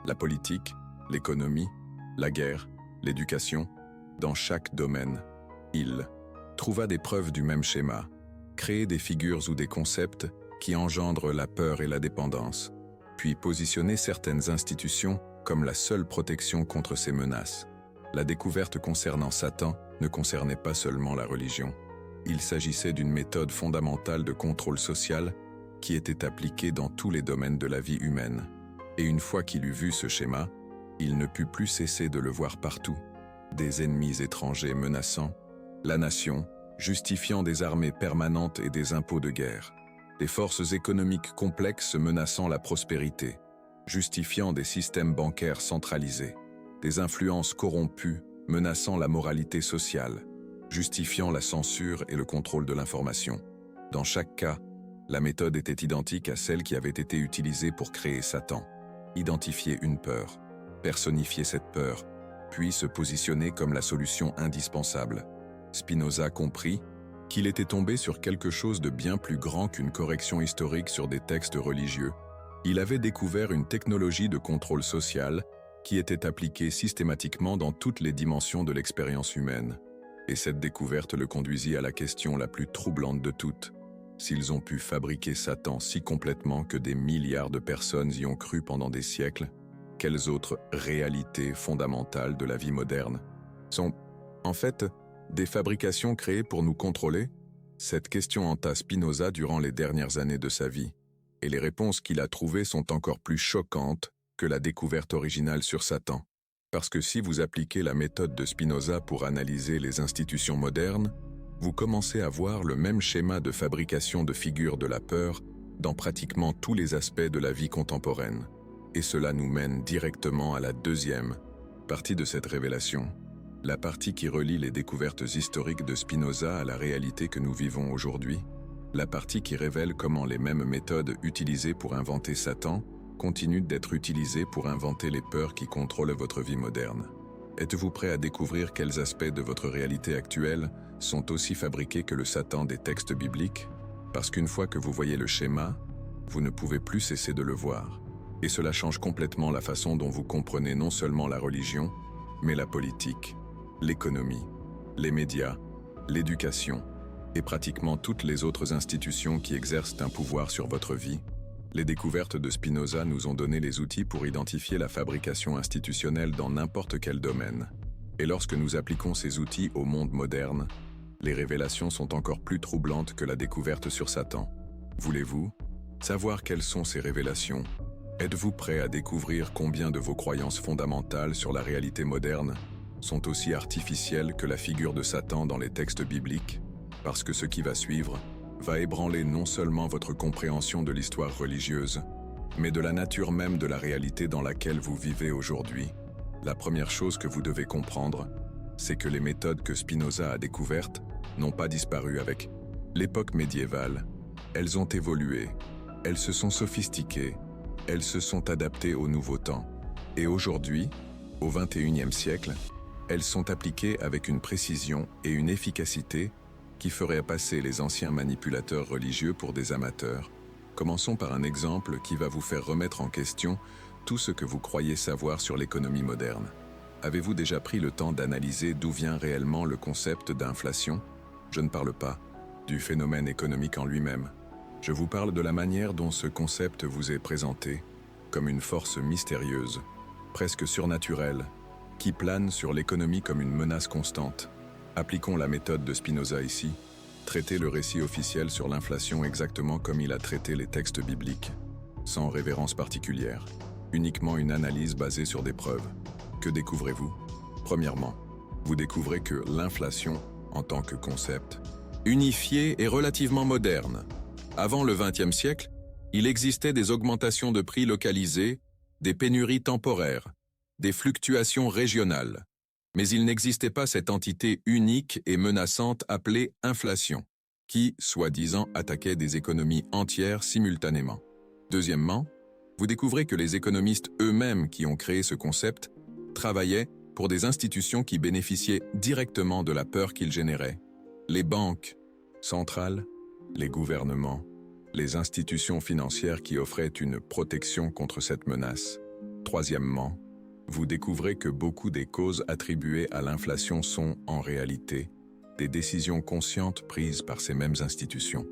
La politique, l'économie, la guerre, l'éducation. Dans chaque domaine, il trouva des preuves du même schéma, créer des figures ou des concepts qui engendrent la peur et la dépendance, puis positionner certaines institutions comme la seule protection contre ces menaces. La découverte concernant Satan ne concernait pas seulement la religion. Il s'agissait d'une méthode fondamentale de contrôle social qui était appliquée dans tous les domaines de la vie humaine. Et une fois qu'il eut vu ce schéma, il ne put plus cesser de le voir partout. Des ennemis étrangers menaçant la nation, justifiant des armées permanentes et des impôts de guerre, des forces économiques complexes menaçant la prospérité, justifiant des systèmes bancaires centralisés, des influences corrompues menaçant la moralité sociale, justifiant la censure et le contrôle de l'information. Dans chaque cas, la méthode était identique à celle qui avait été utilisée pour créer Satan. Identifier une peur, personnifier cette peur, puis se positionner comme la solution indispensable. Spinoza comprit qu'il était tombé sur quelque chose de bien plus grand qu'une correction historique sur des textes religieux. Il avait découvert une technologie de contrôle social qui était appliquée systématiquement dans toutes les dimensions de l'expérience humaine. Et cette découverte le conduisit à la question la plus troublante de toutes. S'ils ont pu fabriquer Satan si complètement que des milliards de personnes y ont cru pendant des siècles, quelles autres réalités fondamentales de la vie moderne sont, en fait, des fabrications créées pour nous contrôler? Cette question hanta Spinoza durant les dernières années de sa vie, et les réponses qu'il a trouvées sont encore plus choquantes que la découverte originale sur Satan. Parce que si vous appliquez la méthode de Spinoza pour analyser les institutions modernes, vous commencez à voir le même schéma de fabrication de figures de la peur dans pratiquement tous les aspects de la vie contemporaine. Et cela nous mène directement à la deuxième partie de cette révélation, la partie qui relie les découvertes historiques de Spinoza à la réalité que nous vivons aujourd'hui, la partie qui révèle comment les mêmes méthodes utilisées pour inventer Satan continuent d'être utilisées pour inventer les peurs qui contrôlent votre vie moderne. Êtes-vous prêt à découvrir quels aspects de votre réalité actuelle sont aussi fabriqués que le Satan des textes bibliques? Parce qu'une fois que vous voyez le schéma, vous ne pouvez plus cesser de le voir. Et cela change complètement la façon dont vous comprenez non seulement la religion, mais la politique, l'économie, les médias, l'éducation, et pratiquement toutes les autres institutions qui exercent un pouvoir sur votre vie. Les découvertes de Spinoza nous ont donné les outils pour identifier la fabrication institutionnelle dans n'importe quel domaine. Et lorsque nous appliquons ces outils au monde moderne, les révélations sont encore plus troublantes que la découverte sur Satan. Voulez-vous savoir quelles sont ces révélations? Êtes-vous prêt à découvrir combien de vos croyances fondamentales sur la réalité moderne sont aussi artificielles que la figure de Satan dans les textes bibliques? Parce que ce qui va suivre va ébranler non seulement votre compréhension de l'histoire religieuse, mais de la nature même de la réalité dans laquelle vous vivez aujourd'hui. La première chose que vous devez comprendre, c'est que les méthodes que Spinoza a découvertes n'ont pas disparu avec l'époque médiévale. Elles ont évolué, elles se sont sophistiquées, elles se sont adaptées au nouveau temps. Et aujourd'hui, au XXIe siècle, elles sont appliquées avec une précision et une efficacité qui ferait passer les anciens manipulateurs religieux pour des amateurs. Commençons par un exemple qui va vous faire remettre en question tout ce que vous croyez savoir sur l'économie moderne. Avez-vous déjà pris le temps d'analyser d'où vient réellement le concept d'inflation? Je ne parle pas du phénomène économique en lui-même. Je vous parle de la manière dont ce concept vous est présenté, comme une force mystérieuse, presque surnaturelle, qui plane sur l'économie comme une menace constante. Appliquons la méthode de Spinoza ici, traiter le récit officiel sur l'inflation exactement comme il a traité les textes bibliques, sans révérence particulière, uniquement une analyse basée sur des preuves. Que découvrez-vous? Premièrement, vous découvrez que l'inflation, en tant que concept, unifié et relativement moderne. Avant le XXe siècle, il existait des augmentations de prix localisées, des pénuries temporaires, des fluctuations régionales. Mais il n'existait pas cette entité unique et menaçante appelée inflation, qui, soi-disant, attaquait des économies entières simultanément. Deuxièmement, vous découvrez que les économistes eux-mêmes qui ont créé ce concept travaillaient pour des institutions qui bénéficiaient directement de la peur qu'ils généraient. Les banques centrales, les gouvernements, les institutions financières qui offraient une protection contre cette menace. Troisièmement, vous découvrez que beaucoup des causes attribuées à l'inflation sont, en réalité, des décisions conscientes prises par ces mêmes institutions.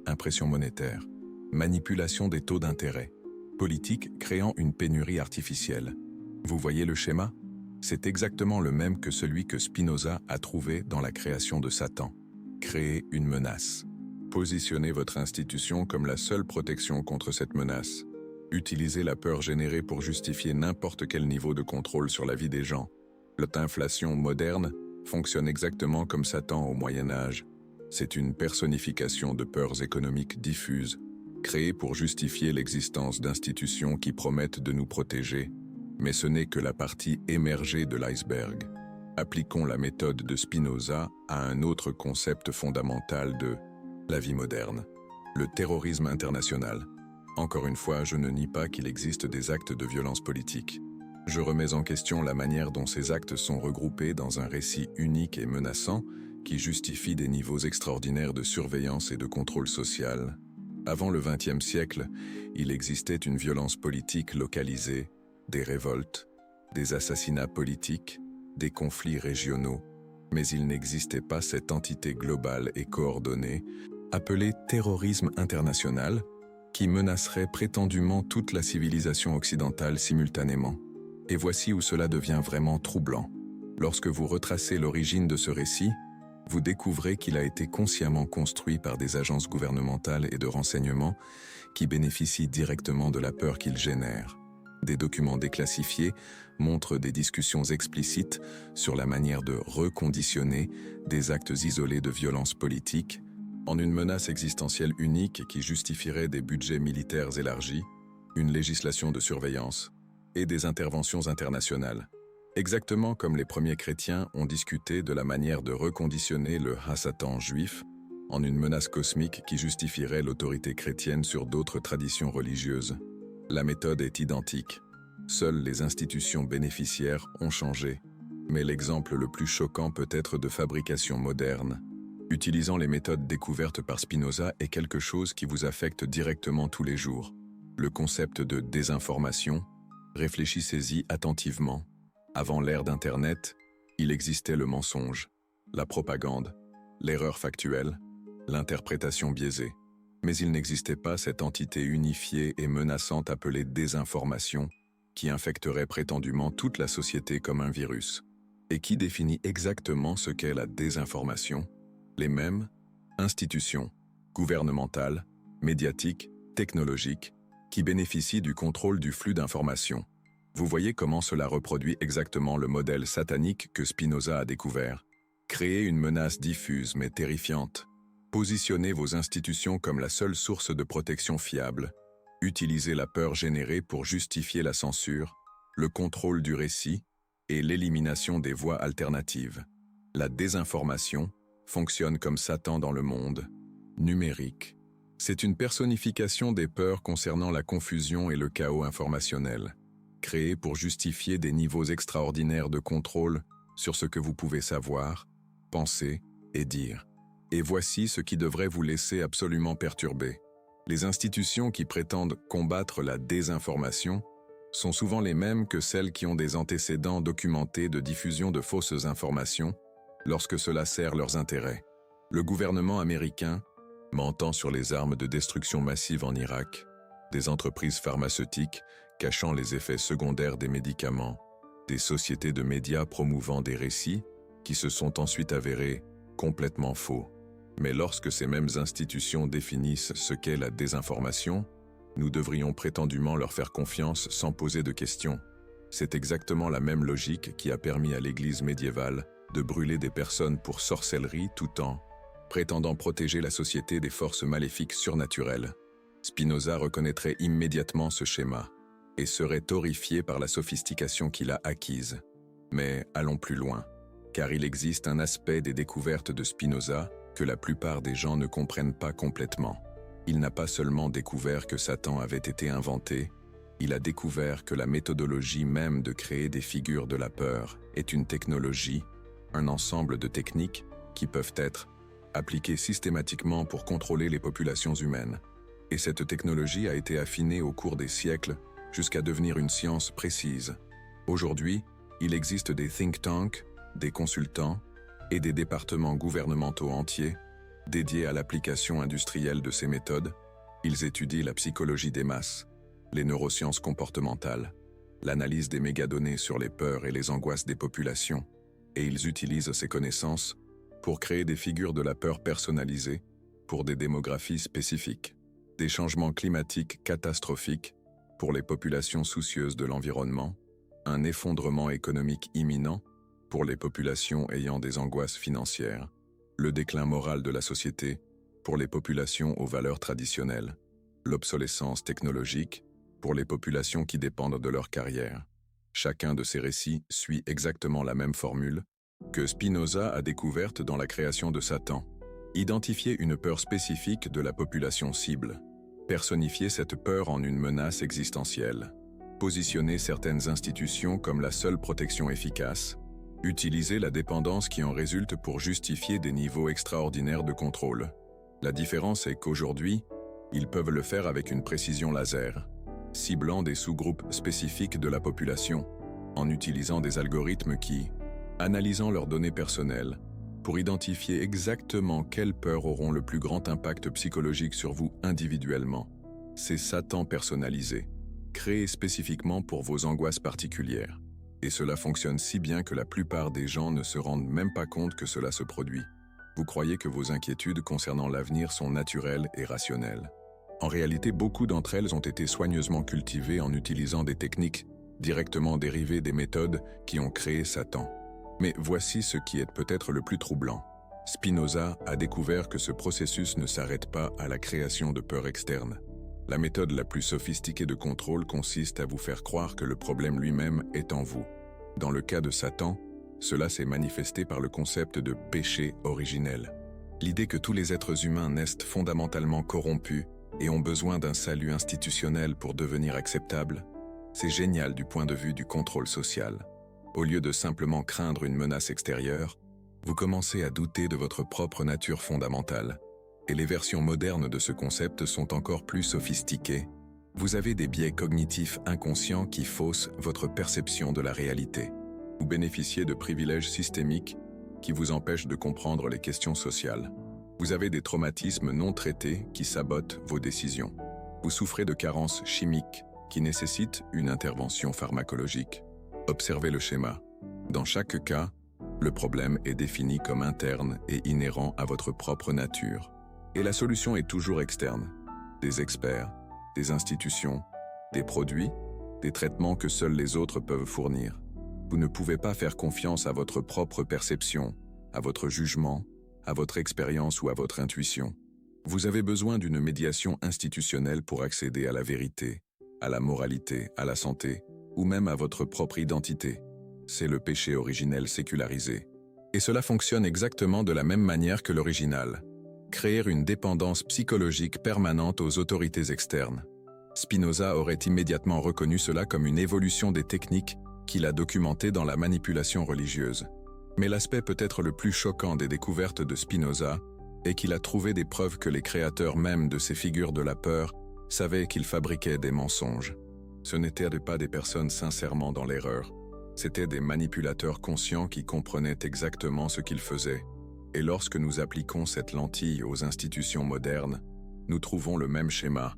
Impression monétaire, manipulation des taux d'intérêt, politique créant une pénurie artificielle. Vous voyez le schéma? C'est exactement le même que celui que Spinoza a trouvé dans la création de Satan. Créer une menace. Positionnez votre institution comme la seule protection contre cette menace. Utilisez la peur générée pour justifier n'importe quel niveau de contrôle sur la vie des gens. L'inflation moderne fonctionne exactement comme Satan au Moyen Âge. C'est une personnification de peurs économiques diffuses, créée pour justifier l'existence d'institutions qui promettent de nous protéger, mais ce n'est que la partie émergée de l'iceberg. Appliquons la méthode de Spinoza à un autre concept fondamental de la vie moderne, le terrorisme international. Encore une fois, je ne nie pas qu'il existe des actes de violence politique. Je remets en question la manière dont ces actes sont regroupés dans un récit unique et menaçant qui justifie des niveaux extraordinaires de surveillance et de contrôle social. Avant le XXe siècle, il existait une violence politique localisée, des révoltes, des assassinats politiques, des conflits régionaux, mais il n'existait pas cette entité globale et coordonnée, appelée terrorisme international, qui menacerait prétendument toute la civilisation occidentale simultanément. Et voici où cela devient vraiment troublant. Lorsque vous retracez l'origine de ce récit, vous découvrez qu'il a été consciemment construit par des agences gouvernementales et de renseignement qui bénéficient directement de la peur qu'il génère. Des documents déclassifiés montrent des discussions explicites sur la manière de reconditionner des actes isolés de violence politique en une menace existentielle unique qui justifierait des budgets militaires élargis, une législation de surveillance et des interventions internationales. Exactement comme les premiers chrétiens ont discuté de la manière de reconditionner le Hasatan juif en une menace cosmique qui justifierait l'autorité chrétienne sur d'autres traditions religieuses. La méthode est identique. Seules les institutions bénéficiaires ont changé. Mais l'exemple le plus choquant peut être de fabrication moderne. Utilisant les méthodes découvertes par Spinoza est quelque chose qui vous affecte directement tous les jours. Le concept de désinformation, réfléchissez-y attentivement. Avant l'ère d'Internet, il existait le mensonge, la propagande, l'erreur factuelle, l'interprétation biaisée. Mais il n'existait pas cette entité unifiée et menaçante appelée désinformation, qui infecterait prétendument toute la société comme un virus. Et qui définit exactement ce qu'est la désinformation? Les mêmes institutions, gouvernementales, médiatiques, technologiques, qui bénéficient du contrôle du flux d'informations. Vous voyez comment cela reproduit exactement le modèle satanique que Spinoza a découvert. Créer une menace diffuse mais terrifiante. Positionnez vos institutions comme la seule source de protection fiable. Utilisez la peur générée pour justifier la censure, le contrôle du récit et l'élimination des voies alternatives. La désinformation fonctionne comme Satan dans le monde numérique. C'est une personnification des peurs concernant la confusion et le chaos informationnel, créée pour justifier des niveaux extraordinaires de contrôle sur ce que vous pouvez savoir, penser et dire. Et voici ce qui devrait vous laisser absolument perturbé. Les institutions qui prétendent combattre la désinformation sont souvent les mêmes que celles qui ont des antécédents documentés de diffusion de fausses informations lorsque cela sert leurs intérêts. Le gouvernement américain, mentant sur les armes de destruction massive en Irak, des entreprises pharmaceutiques cachant les effets secondaires des médicaments, des sociétés de médias promouvant des récits qui se sont ensuite avérés complètement faux. Mais lorsque ces mêmes institutions définissent ce qu'est la désinformation, nous devrions prétendument leur faire confiance sans poser de questions. C'est exactement la même logique qui a permis à l'Église médiévale de brûler des personnes pour sorcellerie tout en prétendant protéger la société des forces maléfiques surnaturelles. Spinoza reconnaîtrait immédiatement ce schéma et serait horrifié par la sophistication qu'il a acquise. Mais allons plus loin, car il existe un aspect des découvertes de Spinoza que la plupart des gens ne comprennent pas complètement. Il n'a pas seulement découvert que Satan avait été inventé, il a découvert que la méthodologie même de créer des figures de la peur est une technologie, un ensemble de techniques qui peuvent être appliquées systématiquement pour contrôler les populations humaines. Et cette technologie a été affinée au cours des siècles jusqu'à devenir une science précise. Aujourd'hui, il existe des think tanks, des consultants et des départements gouvernementaux entiers dédiés à l'application industrielle de ces méthodes. Ils étudient la psychologie des masses, les neurosciences comportementales, l'analyse des mégadonnées sur les peurs et les angoisses des populations, et ils utilisent ces connaissances pour créer des figures de la peur personnalisées pour des démographies spécifiques, des changements climatiques catastrophiques pour les populations soucieuses de l'environnement, un effondrement économique imminent pour les populations ayant des angoisses financières, le déclin moral de la société pour les populations aux valeurs traditionnelles, l'obsolescence technologique pour les populations qui dépendent de leur carrière. Chacun de ces récits suit exactement la même formule que Spinoza a découverte dans la création de Satan. Identifier une peur spécifique de la population cible, personnifier cette peur en une menace existentielle, positionner certaines institutions comme la seule protection efficace, utiliser la dépendance qui en résulte pour justifier des niveaux extraordinaires de contrôle. La différence est qu'aujourd'hui, ils peuvent le faire avec une précision laser, ciblant des sous-groupes spécifiques de la population, en utilisant des algorithmes qui, analysant leurs données personnelles, pour identifier exactement quelles peurs auront le plus grand impact psychologique sur vous individuellement. C'est Satan personnalisé, créé spécifiquement pour vos angoisses particulières. Et cela fonctionne si bien que la plupart des gens ne se rendent même pas compte que cela se produit. Vous croyez que vos inquiétudes concernant l'avenir sont naturelles et rationnelles. En réalité, beaucoup d'entre elles ont été soigneusement cultivées en utilisant des techniques directement dérivées des méthodes qui ont créé Satan. Mais voici ce qui est peut-être le plus troublant. Spinoza a découvert que ce processus ne s'arrête pas à la création de peurs externes. La méthode la plus sophistiquée de contrôle consiste à vous faire croire que le problème lui-même est en vous. Dans le cas de Satan, cela s'est manifesté par le concept de péché originel. L'idée que tous les êtres humains naissent fondamentalement corrompus et ont besoin d'un salut institutionnel pour devenir acceptables, c'est génial du point de vue du contrôle social. Au lieu de simplement craindre une menace extérieure, vous commencez à douter de votre propre nature fondamentale. Et les versions modernes de ce concept sont encore plus sophistiquées. Vous avez des biais cognitifs inconscients qui faussent votre perception de la réalité. Vous bénéficiez de privilèges systémiques qui vous empêchent de comprendre les questions sociales. Vous avez des traumatismes non traités qui sabotent vos décisions. Vous souffrez de carences chimiques qui nécessitent une intervention pharmacologique. Observez le schéma. Dans chaque cas, le problème est défini comme interne et inhérent à votre propre nature. Et la solution est toujours externe. Des experts, des institutions, des produits, des traitements que seuls les autres peuvent fournir. Vous ne pouvez pas faire confiance à votre propre perception, à votre jugement, à votre expérience ou à votre intuition. Vous avez besoin d'une médiation institutionnelle pour accéder à la vérité, à la moralité, à la santé, ou même à votre propre identité. C'est le péché originel sécularisé. Et cela fonctionne exactement de la même manière que l'original. Créer une dépendance psychologique permanente aux autorités externes. Spinoza aurait immédiatement reconnu cela comme une évolution des techniques qu'il a documentées dans la manipulation religieuse. Mais l'aspect peut-être le plus choquant des découvertes de Spinoza est qu'il a trouvé des preuves que les créateurs même de ces figures de la peur savaient qu'ils fabriquaient des mensonges. Ce n'étaient pas des personnes sincèrement dans l'erreur. C'étaient des manipulateurs conscients qui comprenaient exactement ce qu'ils faisaient. Et lorsque nous appliquons cette lentille aux institutions modernes, nous trouvons le même schéma.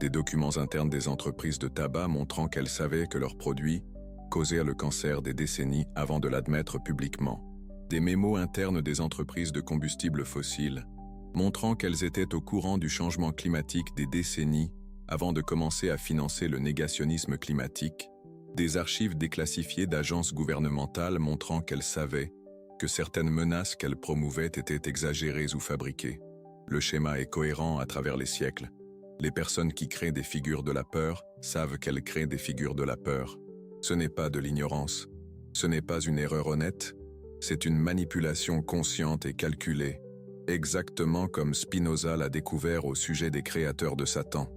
Des documents internes des entreprises de tabac montrant qu'elles savaient que leurs produits causaient le cancer des décennies avant de l'admettre publiquement. Des mémos internes des entreprises de combustibles fossiles montrant qu'elles étaient au courant du changement climatique des décennies avant de commencer à financer le négationnisme climatique. Des archives déclassifiées d'agences gouvernementales montrant qu'elles savaient que certaines menaces qu'elles promouvaient étaient exagérées ou fabriquées. Le schéma est cohérent à travers les siècles. Les personnes qui créent des figures de la peur savent qu'elles créent des figures de la peur. Ce n'est pas de l'ignorance. Ce n'est pas une erreur honnête. C'est une manipulation consciente et calculée, exactement comme Spinoza l'a découvert au sujet des créateurs de Satan.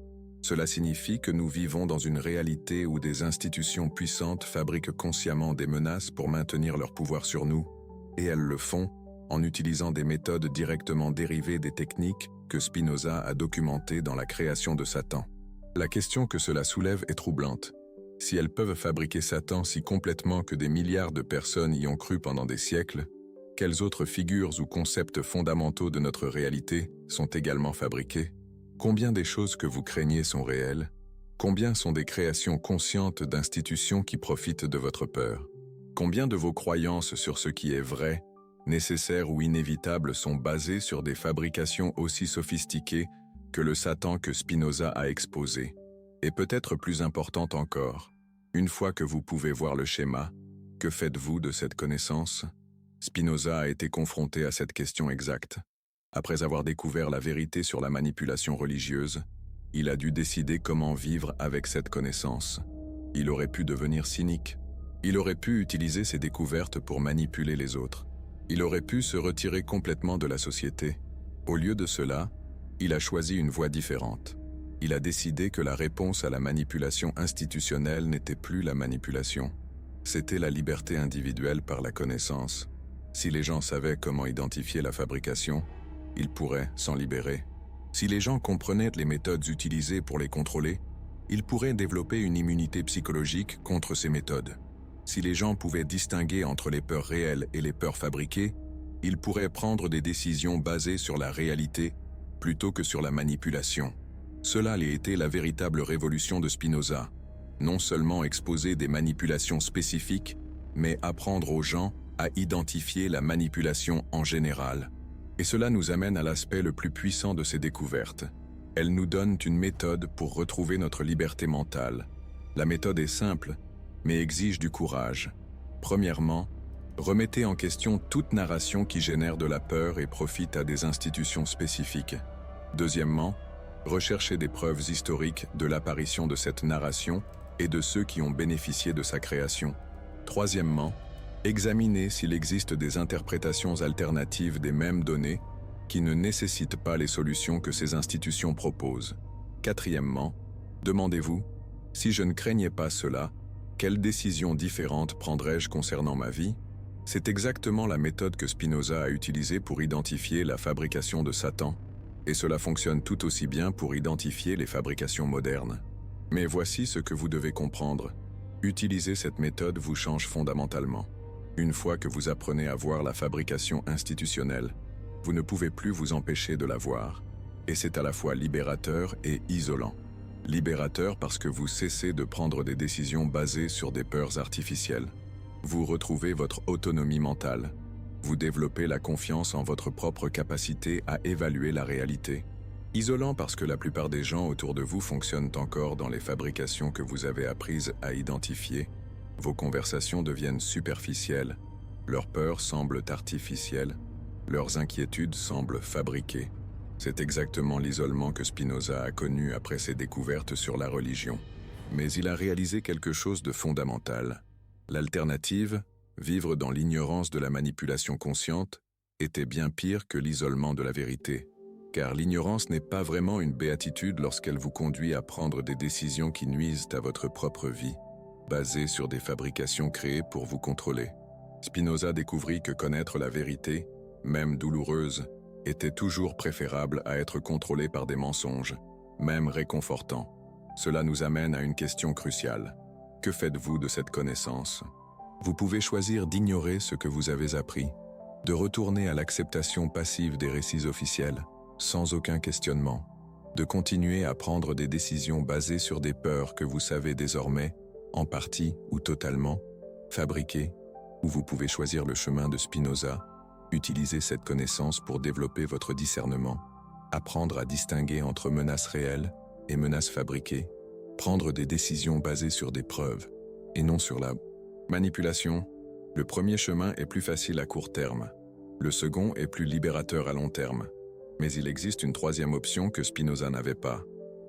Cela signifie que nous vivons dans une réalité où des institutions puissantes fabriquent consciemment des menaces pour maintenir leur pouvoir sur nous. Et elles le font en utilisant des méthodes directement dérivées des techniques que Spinoza a documentées dans la création de Satan. La question que cela soulève est troublante. Si elles peuvent fabriquer Satan si complètement que des milliards de personnes y ont cru pendant des siècles, quelles autres figures ou concepts fondamentaux de notre réalité sont également fabriqués? Combien des choses que vous craignez sont réelles? Combien sont des créations conscientes d'institutions qui profitent de votre peur? Combien de vos croyances sur ce qui est vrai, nécessaire ou inévitable sont basées sur des fabrications aussi sophistiquées que le Satan que Spinoza a exposé? Et peut-être plus importante encore, une fois que vous pouvez voir le schéma, que faites-vous de cette connaissance? Spinoza a été confronté à cette question exacte. Après avoir découvert la vérité sur la manipulation religieuse, il a dû décider comment vivre avec cette connaissance. Il aurait pu devenir cynique. Il aurait pu utiliser ses découvertes pour manipuler les autres. Il aurait pu se retirer complètement de la société. Au lieu de cela, il a choisi une voie différente. Il a décidé que la réponse à la manipulation institutionnelle n'était plus la manipulation. C'était la liberté individuelle par la connaissance. Si les gens savaient comment identifier la fabrication, ils pourraient s'en libérer. Si les gens comprenaient les méthodes utilisées pour les contrôler, ils pourraient développer une immunité psychologique contre ces méthodes. Si les gens pouvaient distinguer entre les peurs réelles et les peurs fabriquées, ils pourraient prendre des décisions basées sur la réalité plutôt que sur la manipulation. Cela a été la véritable révolution de Spinoza. Non seulement exposer des manipulations spécifiques, mais apprendre aux gens à identifier la manipulation en général. Et cela nous amène à l'aspect le plus puissant de ces découvertes. Elles nous donnent une méthode pour retrouver notre liberté mentale. La méthode est simple, mais exige du courage. Premièrement, remettez en question toute narration qui génère de la peur et profite à des institutions spécifiques. Deuxièmement, recherchez des preuves historiques de l'apparition de cette narration et de ceux qui ont bénéficié de sa création. Troisièmement, examinez s'il existe des interprétations alternatives des mêmes données qui ne nécessitent pas les solutions que ces institutions proposent. Quatrièmement, demandez-vous, si je ne craignais pas cela, quelles décisions différentes prendrais-je concernant ma vie? C'est exactement la méthode que Spinoza a utilisée pour identifier la fabrication de Satan, et cela fonctionne tout aussi bien pour identifier les fabrications modernes. Mais voici ce que vous devez comprendre. Utiliser cette méthode vous change fondamentalement. Une fois que vous apprenez à voir la fabrication institutionnelle, vous ne pouvez plus vous empêcher de la voir. Et c'est à la fois libérateur et isolant. Libérateur parce que vous cessez de prendre des décisions basées sur des peurs artificielles. Vous retrouvez votre autonomie mentale. Vous développez la confiance en votre propre capacité à évaluer la réalité. Isolant parce que la plupart des gens autour de vous fonctionnent encore dans les fabrications que vous avez apprises à identifier. Vos conversations deviennent superficielles. Leurs peurs semblent artificielles. Leurs inquiétudes semblent fabriquées. C'est exactement l'isolement que Spinoza a connu après ses découvertes sur la religion. Mais il a réalisé quelque chose de fondamental. L'alternative, vivre dans l'ignorance de la manipulation consciente, était bien pire que l'isolement de la vérité. Car l'ignorance n'est pas vraiment une béatitude lorsqu'elle vous conduit à prendre des décisions qui nuisent à votre propre vie, basées sur des fabrications créées pour vous contrôler. Spinoza découvrit que connaître la vérité, même douloureuse, était toujours préférable à être contrôlé par des mensonges, même réconfortants. Cela nous amène à une question cruciale. Que faites-vous de cette connaissance? Vous pouvez choisir d'ignorer ce que vous avez appris, de retourner à l'acceptation passive des récits officiels, sans aucun questionnement, de continuer à prendre des décisions basées sur des peurs que vous savez désormais, en partie ou totalement, fabriquées, ou vous pouvez choisir le chemin de Spinoza, utiliser cette connaissance pour développer votre discernement, apprendre à distinguer entre menaces réelles et menaces fabriquées, prendre des décisions basées sur des preuves, et non sur la manipulation. Le premier chemin est plus facile à court terme. Le second est plus libérateur à long terme. Mais il existe une troisième option que Spinoza n'avait pas.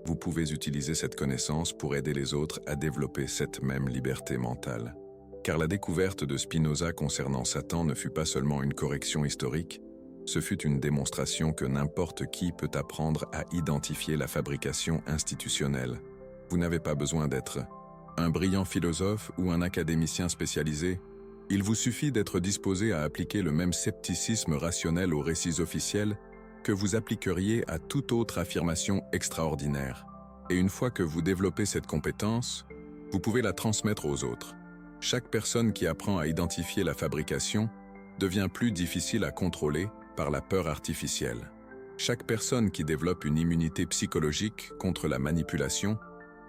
Vous pouvez utiliser cette connaissance pour aider les autres à développer cette même liberté mentale. Car la découverte de Spinoza concernant Satan ne fut pas seulement une correction historique, ce fut une démonstration que n'importe qui peut apprendre à identifier la fabrication institutionnelle. Vous n'avez pas besoin d'être un brillant philosophe ou un académicien spécialisé. Il vous suffit d'être disposé à appliquer le même scepticisme rationnel aux récits officiels que vous appliqueriez à toute autre affirmation extraordinaire. Et une fois que vous développez cette compétence, vous pouvez la transmettre aux autres. Chaque personne qui apprend à identifier la fabrication devient plus difficile à contrôler par la peur artificielle. Chaque personne qui développe une immunité psychologique contre la manipulation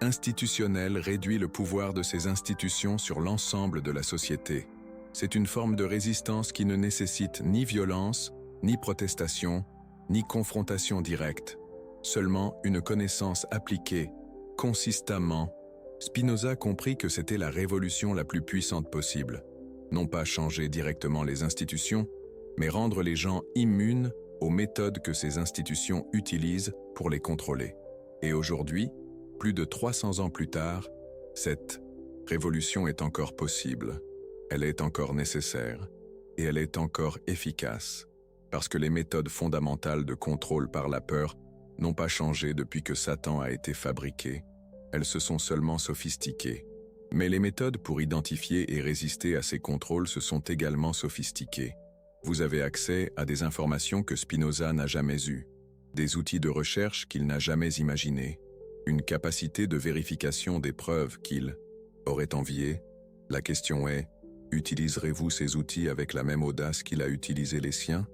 institutionnelle réduit le pouvoir de ces institutions sur l'ensemble de la société. C'est une forme de résistance qui ne nécessite ni violence, ni protestation, ni confrontation directe, seulement une connaissance appliquée, consistamment. Spinoza comprit que c'était la révolution la plus puissante possible. Non pas changer directement les institutions, mais rendre les gens immunes aux méthodes que ces institutions utilisent pour les contrôler. Et aujourd'hui, plus de 300 ans plus tard, cette révolution est encore possible. Elle est encore nécessaire et elle est encore efficace. Parce que les méthodes fondamentales de contrôle par la peur n'ont pas changé depuis que Satan a été fabriqué. Elles se sont seulement sophistiquées. Mais les méthodes pour identifier et résister à ces contrôles se sont également sophistiquées. Vous avez accès à des informations que Spinoza n'a jamais eues, des outils de recherche qu'il n'a jamais imaginés, une capacité de vérification des preuves qu'il aurait enviées. La question est, utiliserez-vous ces outils avec la même audace qu'il a utilisé les siens?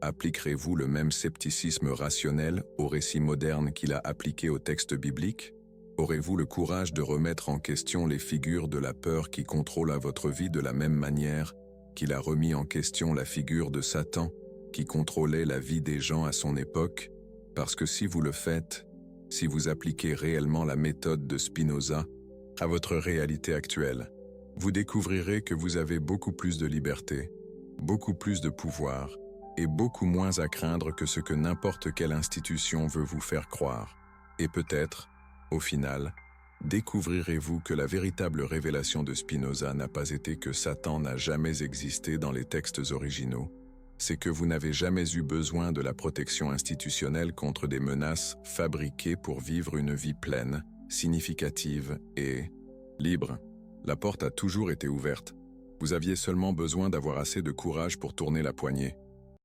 Appliquerez-vous le même scepticisme rationnel aux récits modernes qu'il a appliqué au texte biblique? Aurez-vous le courage de remettre en question les figures de la peur qui contrôlent votre vie de la même manière qu'il a remis en question la figure de Satan qui contrôlait la vie des gens à son époque? Parce que si vous le faites, si vous appliquez réellement la méthode de Spinoza à votre réalité actuelle, vous découvrirez que vous avez beaucoup plus de liberté, beaucoup plus de pouvoir et beaucoup moins à craindre que ce que n'importe quelle institution veut vous faire croire. Et peut-être, au final, découvrirez-vous que la véritable révélation de Spinoza n'a pas été que Satan n'a jamais existé dans les textes originaux, c'est que vous n'avez jamais eu besoin de la protection institutionnelle contre des menaces fabriquées pour vivre une vie pleine, significative et libre. La porte a toujours été ouverte. Vous aviez seulement besoin d'avoir assez de courage pour tourner la poignée.